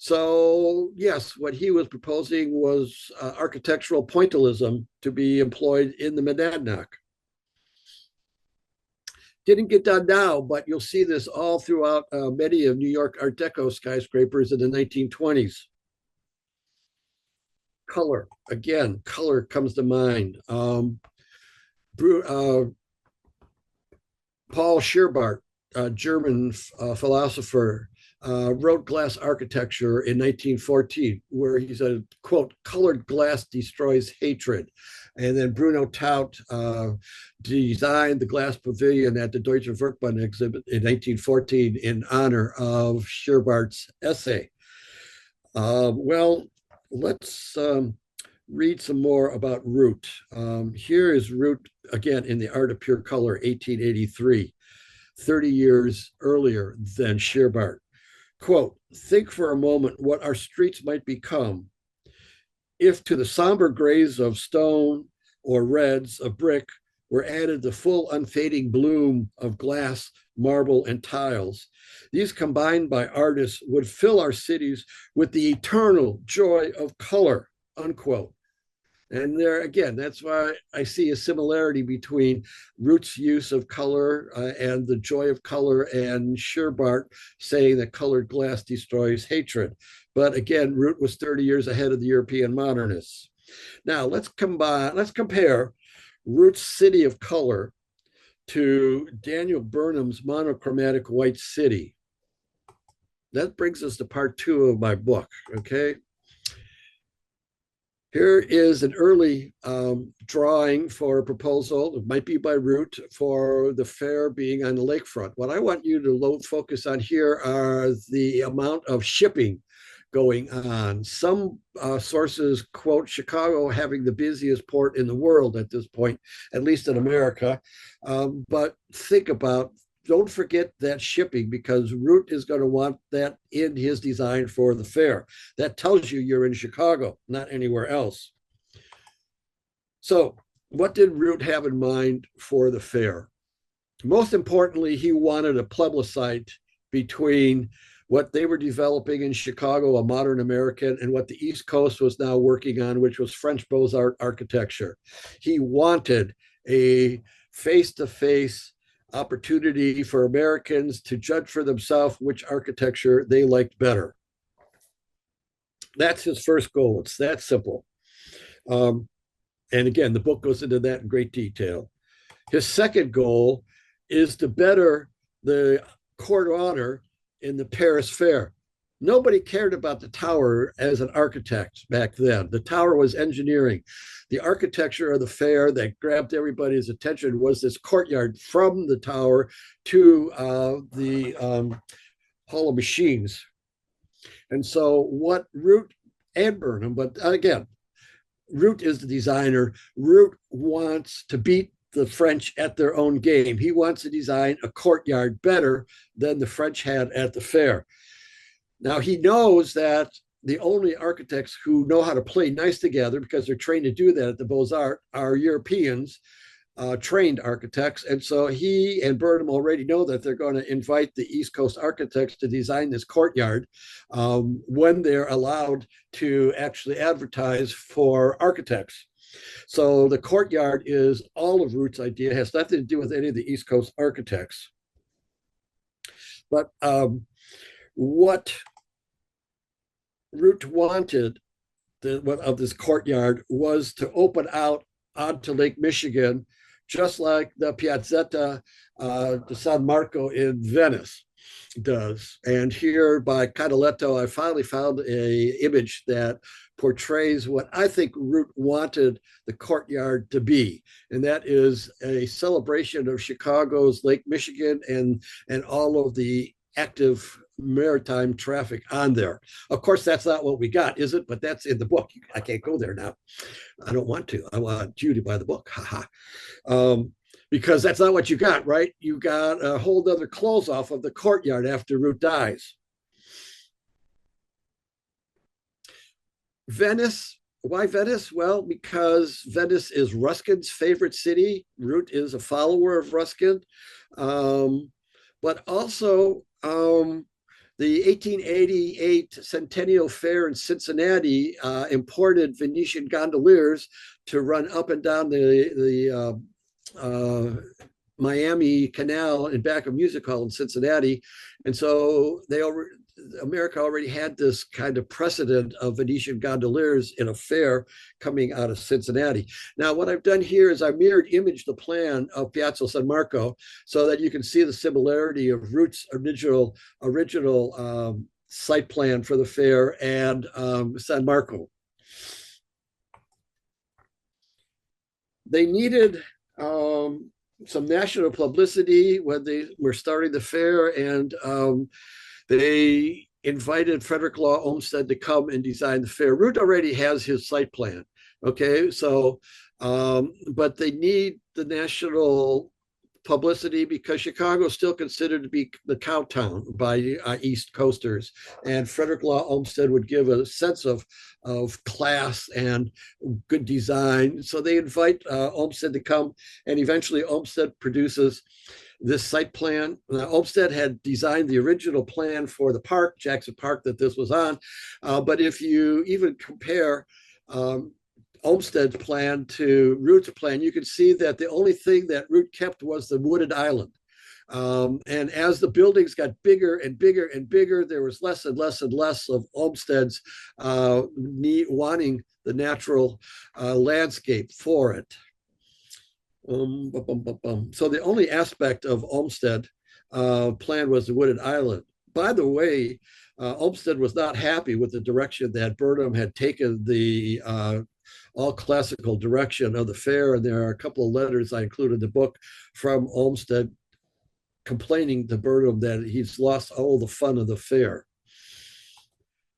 So yes, what he was proposing was architectural pointillism to be employed in the Monadnock. Didn't get done now, but you'll see this all throughout many of New York Art Deco skyscrapers in the 1920s. Color, again, color comes to mind. Paul Scherbart, a German philosopher, wrote Glass Architecture in 1914, where he said, quote, colored glass destroys hatred. And then Bruno Taut designed the glass pavilion at the Deutsche Werkbund exhibit in 1914 in honor of Scherbart's essay. Well, let's read some more about Root. Here is Root, again, in The Art of Pure Color, 1883, 30 years earlier than Scherbart. Quote, think for a moment what our streets might become if to the somber grays of stone or reds of brick were added the full unfading bloom of glass, marble, and tiles. These combined by artists would fill our cities with the eternal joy of color, unquote. And there again, that's why I see a similarity between Root's use of color and the joy of color, and Scherbart saying that colored glass destroys hatred. But again, Root was 30 years ahead of the European modernists. Now let's compare Root's City of Color to Daniel Burnham's monochromatic white city. That brings us to part 2 of my book, okay? Here is an early drawing for a proposal, it might be by Root, for the fair being on the lakefront. What I want you to focus on here are the amount of shipping going on. Some sources quote Chicago having the busiest port in the world at this point, at least in America. But think about, don't forget that shipping, because Root is going to want that in his design for the fair. That tells you you're in Chicago, not anywhere else. So what did Root have in mind for the fair? Most importantly, he wanted a plebiscite between what they were developing in Chicago, a modern American, and what the East Coast was now working on, which was French Beaux-Arts architecture. He wanted a face-to-face opportunity for Americans to judge for themselves which architecture they liked better. That's his first goal. It's that simple. And again, the book goes into that in great detail. His second goal is to better the court of honor in the Paris Fair. Nobody cared about the tower as an architect back then. The tower was engineering. The architecture of the fair that grabbed everybody's attention was this courtyard from the tower to the Hall of Machines. And so what Root and Burnham, but again, Root is the designer. Root wants to beat the French at their own game. He wants to design a courtyard better than the French had at the fair. Now, he knows that the only architects who know how to play nice together, because they're trained to do that at the Beaux-Arts, are Europeans, trained architects. And so he and Burnham already know that they're going to invite the East Coast architects to design this courtyard when they're allowed to actually advertise for architects. So the courtyard is all of Root's idea. It has nothing to do with any of the East Coast architects. But what Root wanted of this courtyard was to open out onto Lake Michigan, just like the Piazzetta di San Marco in Venice does. And here by Cadaletto, I finally found a image that portrays what I think Root wanted the courtyard to be. And that is a celebration of Chicago's Lake Michigan and all of the active maritime traffic on there. Of course, that's not what we got, is it? But that's in the book. I can't go there now. I don't want to. I want you to buy the book. Because that's not what you got, right? You got a whole other close off of the courtyard after Root dies. Venice. Why Venice? Well, because Venice is Ruskin's favorite city. Root is a follower of Ruskin. But also, the 1888 Centennial Fair in Cincinnati imported Venetian gondoliers to run up and down the Miami Canal in back of Music Hall in Cincinnati. And so America already had this kind of precedent of Venetian gondoliers in a fair coming out of Cincinnati. Now, what I've done here is I mirrored image the plan of Piazza San Marco so that you can see the similarity of Root's original site plan for the fair and San Marco. They needed some national publicity when they were starting the fair, and they invited Frederick Law Olmsted to come and design the fair. Root already has his site plan, okay? So, but they need the national publicity because Chicago is still considered to be the cow town by East Coasters. And Frederick Law Olmsted would give a sense of class and good design. So they invite Olmsted to come, and eventually Olmsted produces this site plan. Olmsted had designed the original plan for the park, Jackson Park, that this was on. But if you even compare Olmsted's plan to Root's plan, you can see that the only thing that Root kept was the wooded island. And as the buildings got bigger and bigger and bigger, there was less and less and less of Olmsted's wanting the natural landscape for it. So the only aspect of Olmsted plan was the wooded island. By the way, Olmsted was not happy with the direction that Burnham had taken the all classical direction of the fair. And there are a couple of letters I included in the book from Olmsted complaining to Burnham that he's lost all the fun of the fair.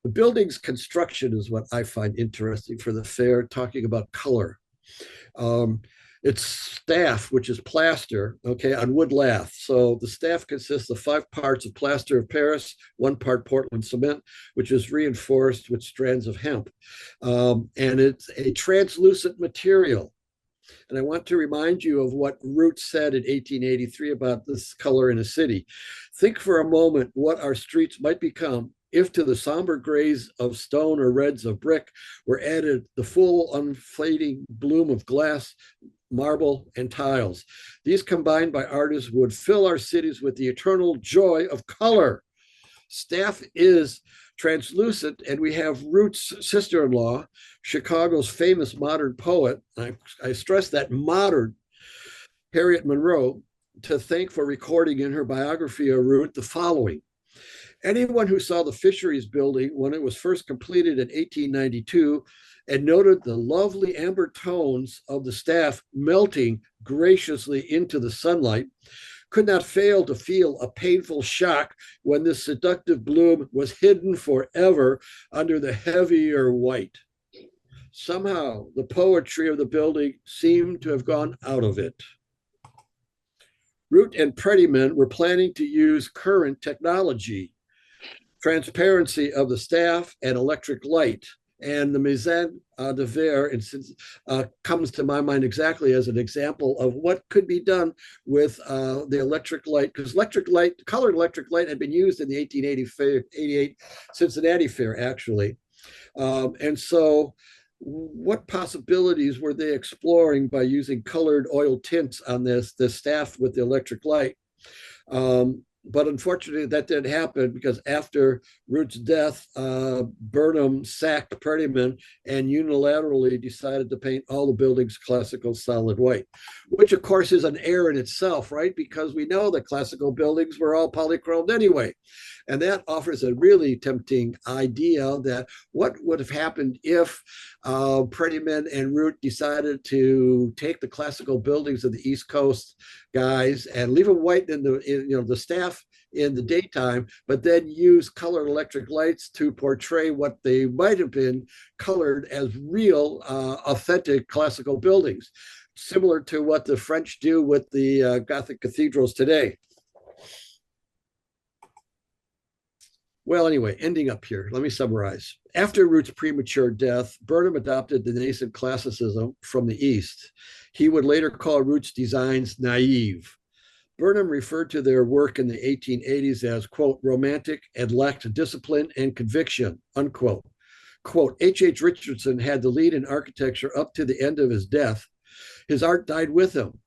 The building's construction is what I find interesting for the fair, talking about color. It's staff, which is plaster, okay, on wood lath. So the staff consists of 5 parts of plaster of Paris, 1 part Portland cement, which is reinforced with strands of hemp. And it's a translucent material. And I want to remind you of what Root said in 1883 about this color in a city. Think for a moment what our streets might become if to the somber grays of stone or reds of brick were added the full unfading bloom of glass, marble, and tiles. These combined by artists would fill our cities with the eternal joy of color. Staff is translucent, and we have Root's sister-in-law, Chicago's famous modern poet, I stress that modern, Harriet Monroe, to thank for recording in her biography of Root the following. Anyone who saw the Fisheries Building when it was first completed in 1892 and noted the lovely amber tones of the staff melting graciously into the sunlight could not fail to feel a painful shock when this seductive bloom was hidden forever under the heavier white. Somehow, the poetry of the building seemed to have gone out of it. Root and Prettyman were planning to use current technology, transparency of the staff, and electric light. And the Maison de Verre comes to my mind exactly as an example of what could be done with the electric light, because colored electric light had been used in the 1888 Cincinnati Fair, actually. And so what possibilities were they exploring by using colored oil tints on the staff with the electric light? But unfortunately, that didn't happen because after Root's death, Burnham sacked Prettyman and unilaterally decided to paint all the buildings classical solid white, which of course is an error in itself, right? Because we know that classical buildings were all polychromed anyway. And that offers a really tempting idea that what would have happened if Prettyman and Root decided to take the classical buildings of the East Coast guys and leave them white in the staff in the daytime, but then use colored electric lights to portray what they might have been colored as real, authentic classical buildings, similar to what the French do with the Gothic cathedrals today. Well, anyway, ending up here, let me summarize. After Root's premature death, Burnham adopted the nascent classicism from the East. He would later call Root's designs naive. Burnham referred to their work in the 1880s as, quote, romantic and lacked discipline and conviction, unquote. Quote, H.H. Richardson had the lead in architecture up to the end of his death. His art died with him.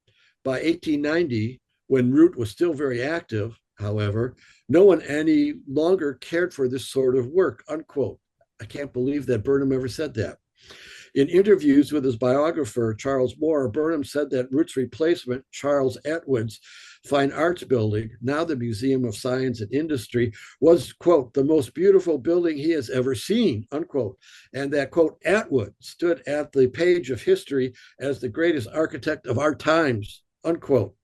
By 1890, when Root was still very active, however, no one any longer cared for this sort of work, unquote. I can't believe that Burnham ever said that. In interviews with his biographer, Charles Moore, Burnham said that Root's replacement, Charles Atwood's Fine Arts Building, now the Museum of Science and Industry, was, quote, the most beautiful building he has ever seen, unquote. And that, quote, Atwood stood at the page of history as the greatest architect of our times, unquote.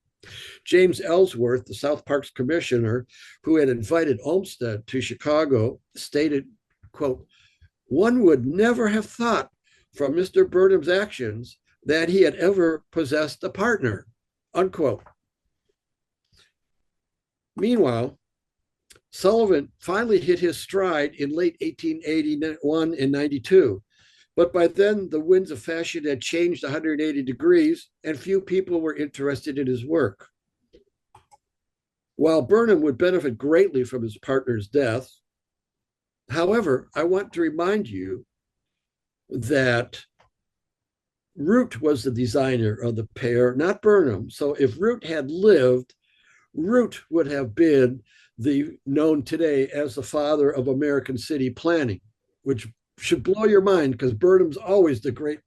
James Ellsworth, the South Park's commissioner, who had invited Olmsted to Chicago, stated, quote, one would never have thought from Mr. Burnham's actions that he had ever possessed a partner, unquote. Meanwhile, Sullivan finally hit his stride in late 1881 and 92. But by then, the winds of fashion had changed 180 degrees, and few people were interested in his work. While Burnham would benefit greatly from his partner's death, however, I want to remind you that Root was the designer of the pair, not Burnham. So if Root had lived, Root would have been known today as the father of American city planning, which should blow your mind because Burnham's always the great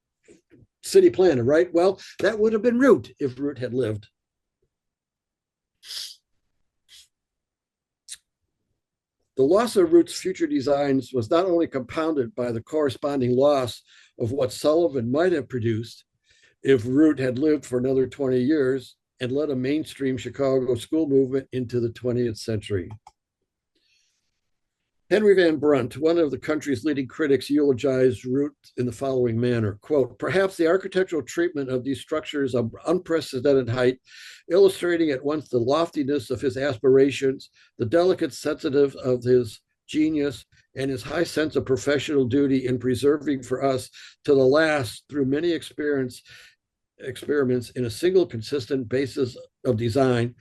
city planner, right? Well, that would have been Root if Root had lived. The loss of Root's future designs was not only compounded by the corresponding loss of what Sullivan might have produced if Root had lived for another 20 years and led a mainstream Chicago school movement into the 20th century. Henry Van Brunt, one of the country's leading critics, eulogized Root in the following manner, quote, perhaps the architectural treatment of these structures of unprecedented height, illustrating at once the loftiness of his aspirations, the delicate sensitive of his genius, and his high sense of professional duty in preserving for us to the last through many experiments in a single consistent basis of design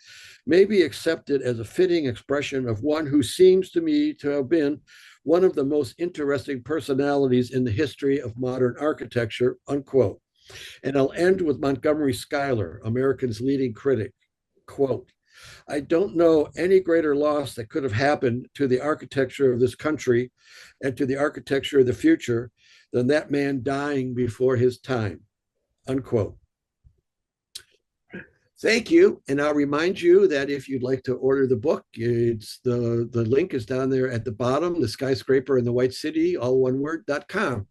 may be accepted as a fitting expression of one who seems to me to have been one of the most interesting personalities in the history of modern architecture, unquote. And I'll end with Montgomery Schuyler, America's leading critic, quote, I don't know any greater loss that could have happened to the architecture of this country and to the architecture of the future than that man dying before his time, unquote. Thank you. And I'll remind you that if you'd like to order the book, it's the link is down there at the bottom, the Skyscraper in the White City, all one word.com.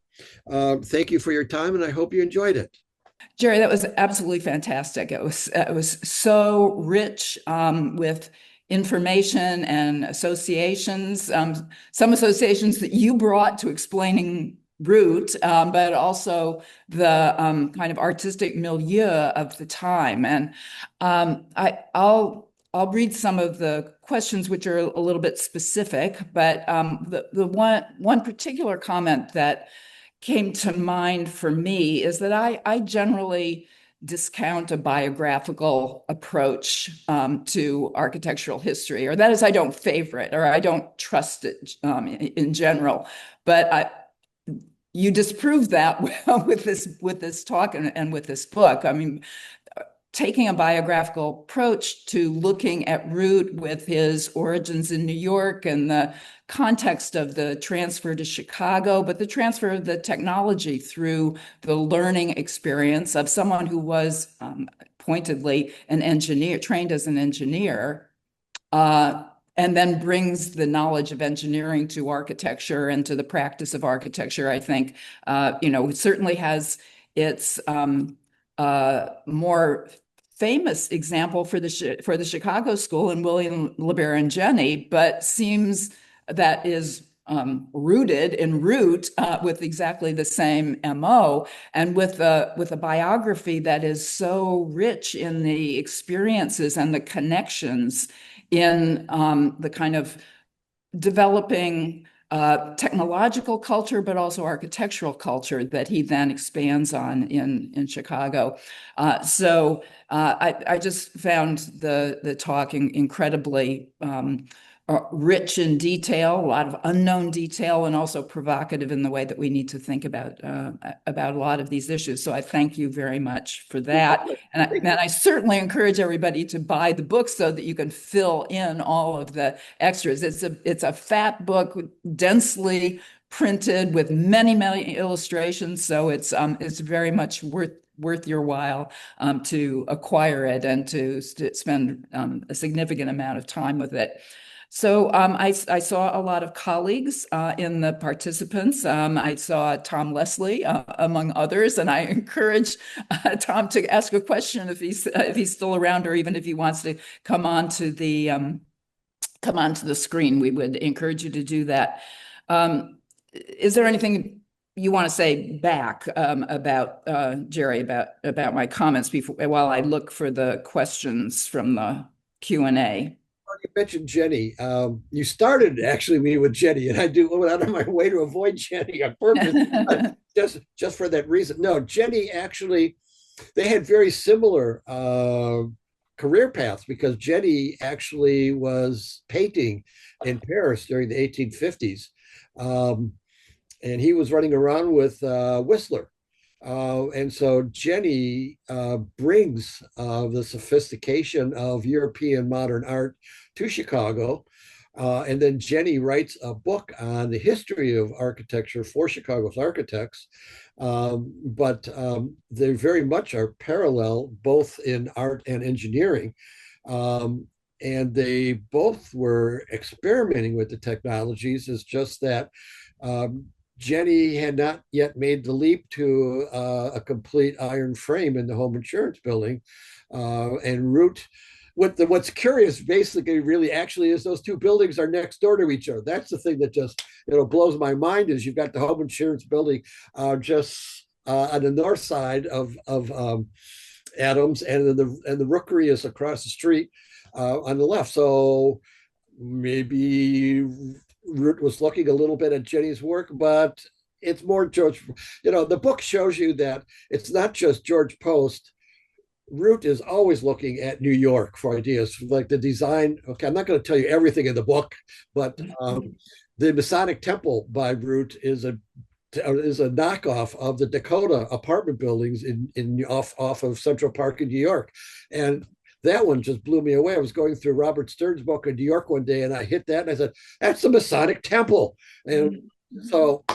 Thank you for your time, and I hope you enjoyed it. Jerry, that was absolutely fantastic. It was so rich with information and associations, some associations that you brought to explaining Root, but also the kind of artistic milieu of the time. And I'll read some of the questions, which are a little bit specific, but the one particular comment that came to mind for me is that I generally discount a biographical approach to architectural history, or that is, I don't favor it, or I don't trust it in general. But you disprove that with this talk and with this book. I mean, taking a biographical approach to looking at Root with his origins in New York and the context of the transfer to Chicago, but the transfer of the technology through the learning experience of someone who was pointedly an engineer, trained as an engineer, and then brings the knowledge of engineering to architecture and to the practice of architecture. I think, it certainly has its more famous example for the Chicago School and William LeBaron-Jenney, but seems that is rooted in Root with exactly the same MO, and with a biography that is so rich in the experiences and the connections in the kind of developing technological culture, but also architectural culture that he then expands on in Chicago. So I just found the talk incredibly rich in detail, a lot of unknown detail, and also provocative in the way that we need to think about a lot of these issues. So I thank you very much for that. And I certainly encourage everybody to buy the book so that you can fill in all of the extras. It's a fat book, densely printed with many illustrations. So it's very much worth your while to acquire it and to spend a significant amount of time with it. So I saw a lot of colleagues in the participants. I saw Tom Leslie, among others, and I encourage Tom to ask a question if he's still around, or even if he wants to come onto the screen. We would encourage you to do that. Is there anything you want to say back about Jerry, about my comments before while I look for the questions from the Q&A? You mentioned Jenny. You started actually me with Jenny, and I went out of my way to avoid Jenny on purpose, just for that reason. No, Jenny actually, they had very similar career paths, because Jenny actually was painting in Paris during the 1850s, and he was running around with Whistler. And so Jenny brings the sophistication of European modern art to Chicago. And then Jenny writes a book on the history of architecture for Chicago's architects. But they very much are parallel, both in art and engineering. And they both were experimenting with the technologies. It's just that Jenny had not yet made the leap to a complete iron frame in the home insurance building. And Root, what's curious, basically, really actually is those two buildings are next door to each other. That's the thing that just blows my mind, is you've got the home insurance building just on the north side of Adams, and the Rookery is across the street on the left. So maybe Root was looking a little bit at Jenny's work, but it's more George. The book shows you that it's not just George Post. Root is always looking at New York for ideas, like the design. Okay, I'm not going to tell you everything in the book, but the Masonic Temple by Root is a knockoff of the Dakota apartment buildings in off of Central Park in New York, and that one just blew me away. I was going through Robert Stern's book in New York one day, and I hit that, and I said, "That's the Masonic Temple." And so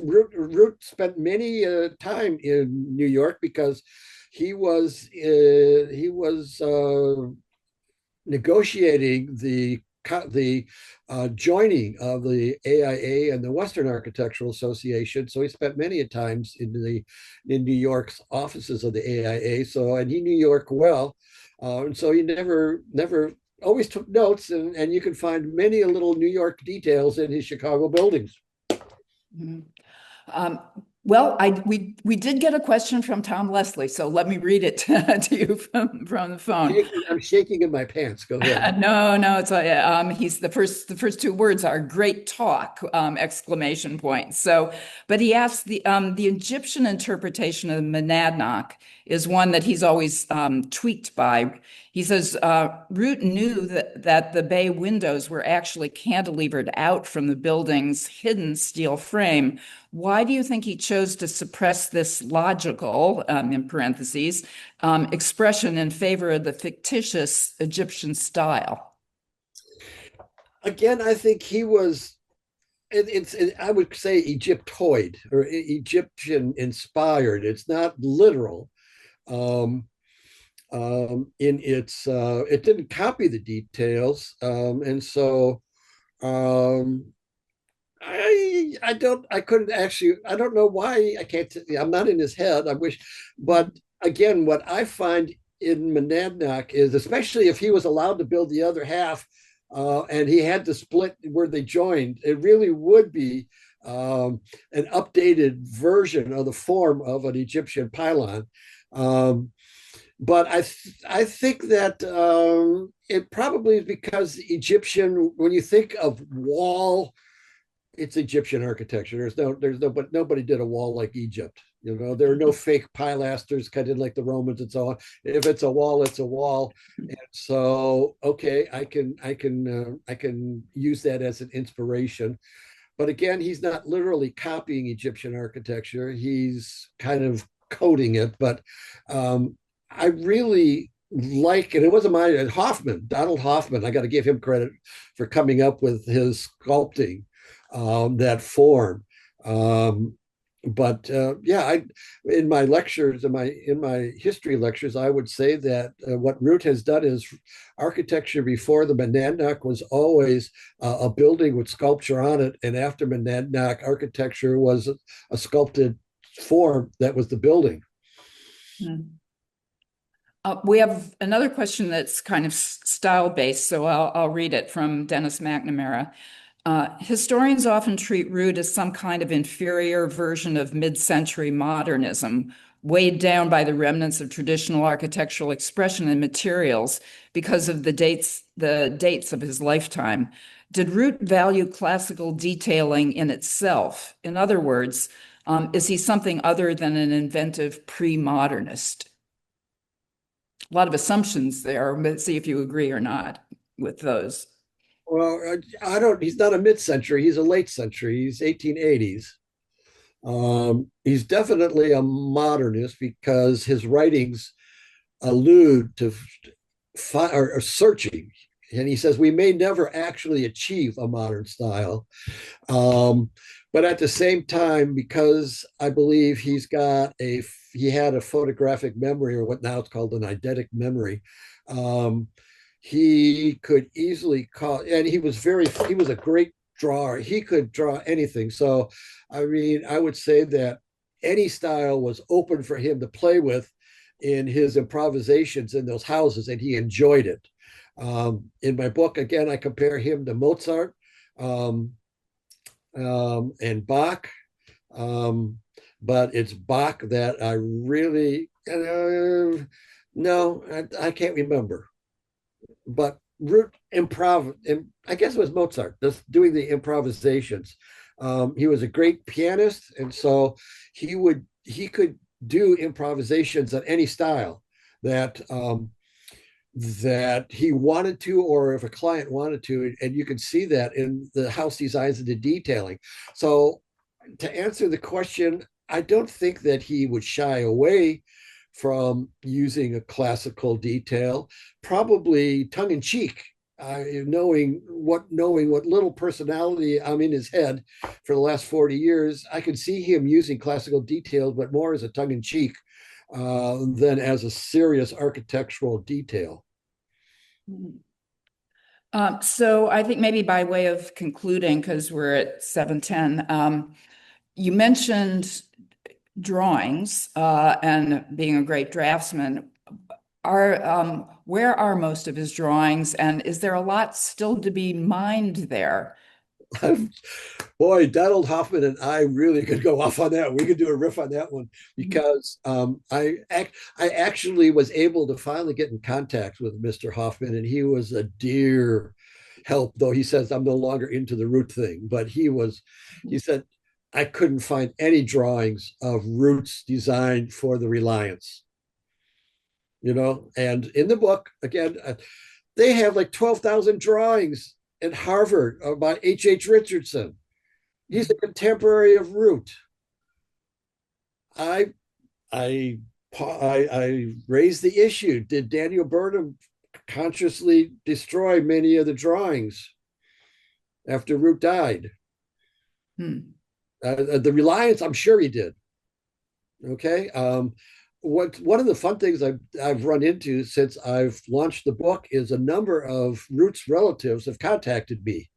Root spent many time in New York, because he was negotiating the joining of the AIA and the Western Architectural Association. So he spent many times in New York's offices of the AIA. So, and he knew New York well. And so he never always took notes, and you can find many little New York details in his Chicago buildings. Mm-hmm. Well, we did get a question from Tom Leslie, so let me read it to you from the phone. I'm shaking in my pants. Go ahead. No, it's he's the first two words are "great talk!" exclamation point. So, but he asked the Egyptian interpretation of Monadnock is one that he's always tweaked by. He says Root knew that the bay windows were actually cantilevered out from the building's hidden steel frame. Why do you think he chose to suppress this logical, in parentheses, expression in favor of the fictitious Egyptian style? Again, I think he was, I would say Egyptoid or Egyptian inspired. It's not literal. Um, in its it didn't copy the details, and so um, I couldn't actually, I don't know why. I can't, I'm not in his head. I wish, but again, what I find in Monadnock is, especially if he was allowed to build the other half, and he had to split where they joined, it really would be an updated version of the form of an Egyptian pylon. But I think that it probably is because Egyptian, when you think of wall, it's Egyptian architecture. But nobody did a wall like Egypt. You know, there are no fake pilasters cut in like the Romans and so on. If it's a wall, it's a wall. And so, okay, I can use that as an inspiration. But again, he's not literally copying Egyptian architecture. He's kind of coding it. But I really like, and it wasn't my Donald Hoffman. I got to give him credit for coming up with his sculpting that form. But yeah, in my lectures, in my history lectures, I would say that what Root has done is architecture before the Monadnock was always a building with sculpture on it, and after Monadnock, architecture was a sculpted form that was the building. Hmm. We have another question that's kind of style-based, so I'll read it from Dennis McNamara. Historians often treat Root as some kind of inferior version of mid-century modernism, weighed down by the remnants of traditional architectural expression and materials because of the dates of his lifetime. Did Root value classical detailing in itself? In other words, is he something other than an inventive pre-modernist? A lot of assumptions there, but see if you agree or not with those. Well, I don't. He's not a mid-century. He's a late century. He's 1880s. He's definitely a modernist because his writings allude to or searching, and he says we may never actually achieve a modern style. But at the same time, because I believe he had a photographic memory, or what now it's called an eidetic memory. He could easily call, and he was a great drawer. He could draw anything. So, I mean, I would say that any style was open for him to play with in his improvisations in those houses, and he enjoyed it. In my book, again, I compare him to Mozart and Bach, but it's Bach that I really no, I can't remember. But Root improv, I guess it was Mozart, just doing the improvisations. He was a great pianist, and so he could do improvisations on any style that that he wanted to, or if a client wanted to, and you can see that in the house designs and the detailing. So to answer the question, I don't think that he would shy away from using a classical detail, probably tongue in cheek, knowing what little personality I'm in his head for the last 40 years. I could see him using classical details, but more as a tongue in cheek than as a serious architectural detail. So I think maybe by way of concluding, because we're at 7:10, you mentioned drawings and being a great draftsman. Where are most of his drawings, and is there a lot still to be mined there? Boy, Donald Hoffman and I really could go off on that. We could do a riff on that one because I actually was able to finally get in contact with Mr. Hoffman, and he was a dear help. Though he says I'm no longer into the Root thing, but he said I couldn't find any drawings of Root's design for the Reliance. And in the book, again, they have like 12,000 drawings at Harvard by H. Richardson. He's a contemporary of Root. I I I raised the issue. Did Daniel Burnham consciously destroy many of the drawings after Root died? The reliance, I'm sure he did. Okay. One of the fun things I've run into since I've launched the book is a number of Root's relatives have contacted me.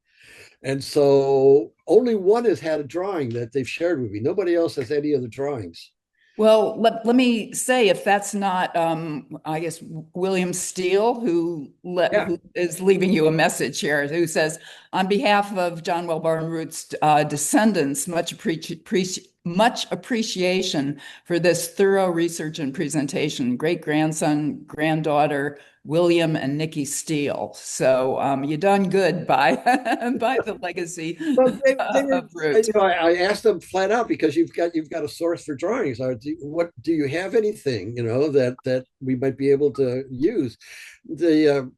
And so only one has had a drawing that they've shared with me. Nobody else has any of the drawings. Well, let me say, if that's not, I guess, William Steele, who is leaving you a message here, who says, on behalf of John Wellborn Root's descendants, much appreciation for this thorough research and presentation. Great-grandson, granddaughter, William and Nikki Steele. So you done good by by the legacy Well, of Root. I asked them flat out, because you've got a source for drawings. What do you have anything that we might be able to use? The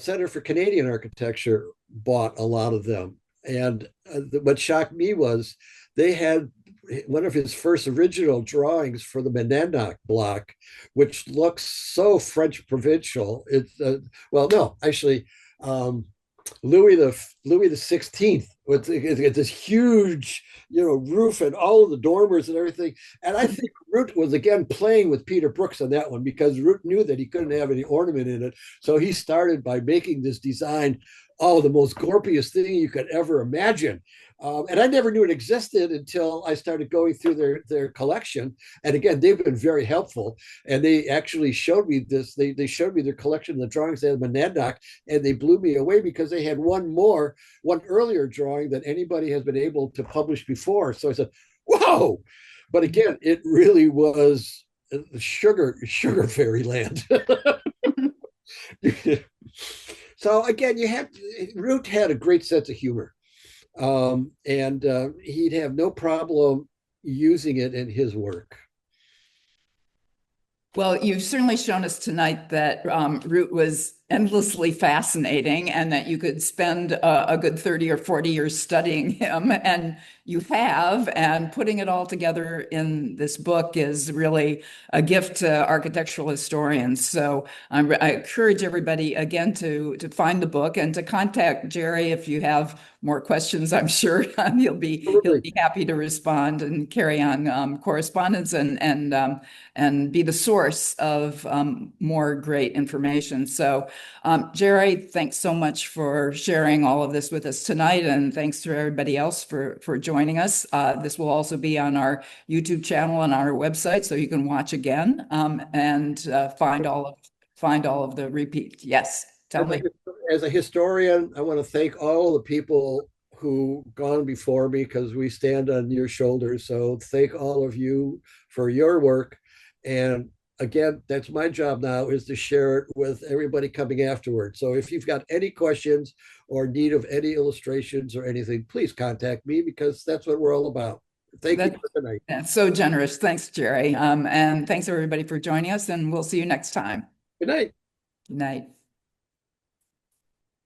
Center for Canadian Architecture bought a lot of them, and what shocked me was they had one of his first original drawings for the Monadnock block, which looks so French provincial. It's well, no, actually, Louis the XVI with this huge, roof and all of the dormers and everything. And I think Root was again playing with Peter Brooks on that one, because Root knew that he couldn't have any ornament in it, so he started by making this design, the most gorgeous thing you could ever imagine. And I never knew it existed until I started going through their collection. And again, they've been very helpful. And they actually showed me this. They showed me their collection of the drawings they had in Monadnock, and they blew me away because they had one earlier drawing that anybody has been able to publish before. So I said, whoa. But again, it really was sugar fairyland. So again, Root had a great sense of humor. And he'd have no problem using it in his work. Well, you've certainly shown us tonight that Root was endlessly fascinating, and that you could spend a good 30 or 40 years studying him, and you have, and putting it all together in this book is really a gift to architectural historians. So I encourage everybody again to find the book and to contact Jerry if you have more questions. I'm sure he'll be happy to respond and carry on correspondence and be the source of more great information. So Jerry, thanks so much for sharing all of this with us tonight, and thanks to everybody else for joining us. This will also be on our YouTube channel and our website, so you can watch again and find all of the repeat. Yes, tell me. As a historian, I want to thank all the people who gone before me, because we stand on your shoulders. So thank all of you for your work. And again, that's my job now, is to share it with everybody coming afterward. So if you've got any questions or need of any illustrations or anything, please contact me, because that's what we're all about. Thank you for tonight. That's so generous. Thanks, Jerry. And thanks everybody for joining us, and we'll see you next time. Good night. Good night.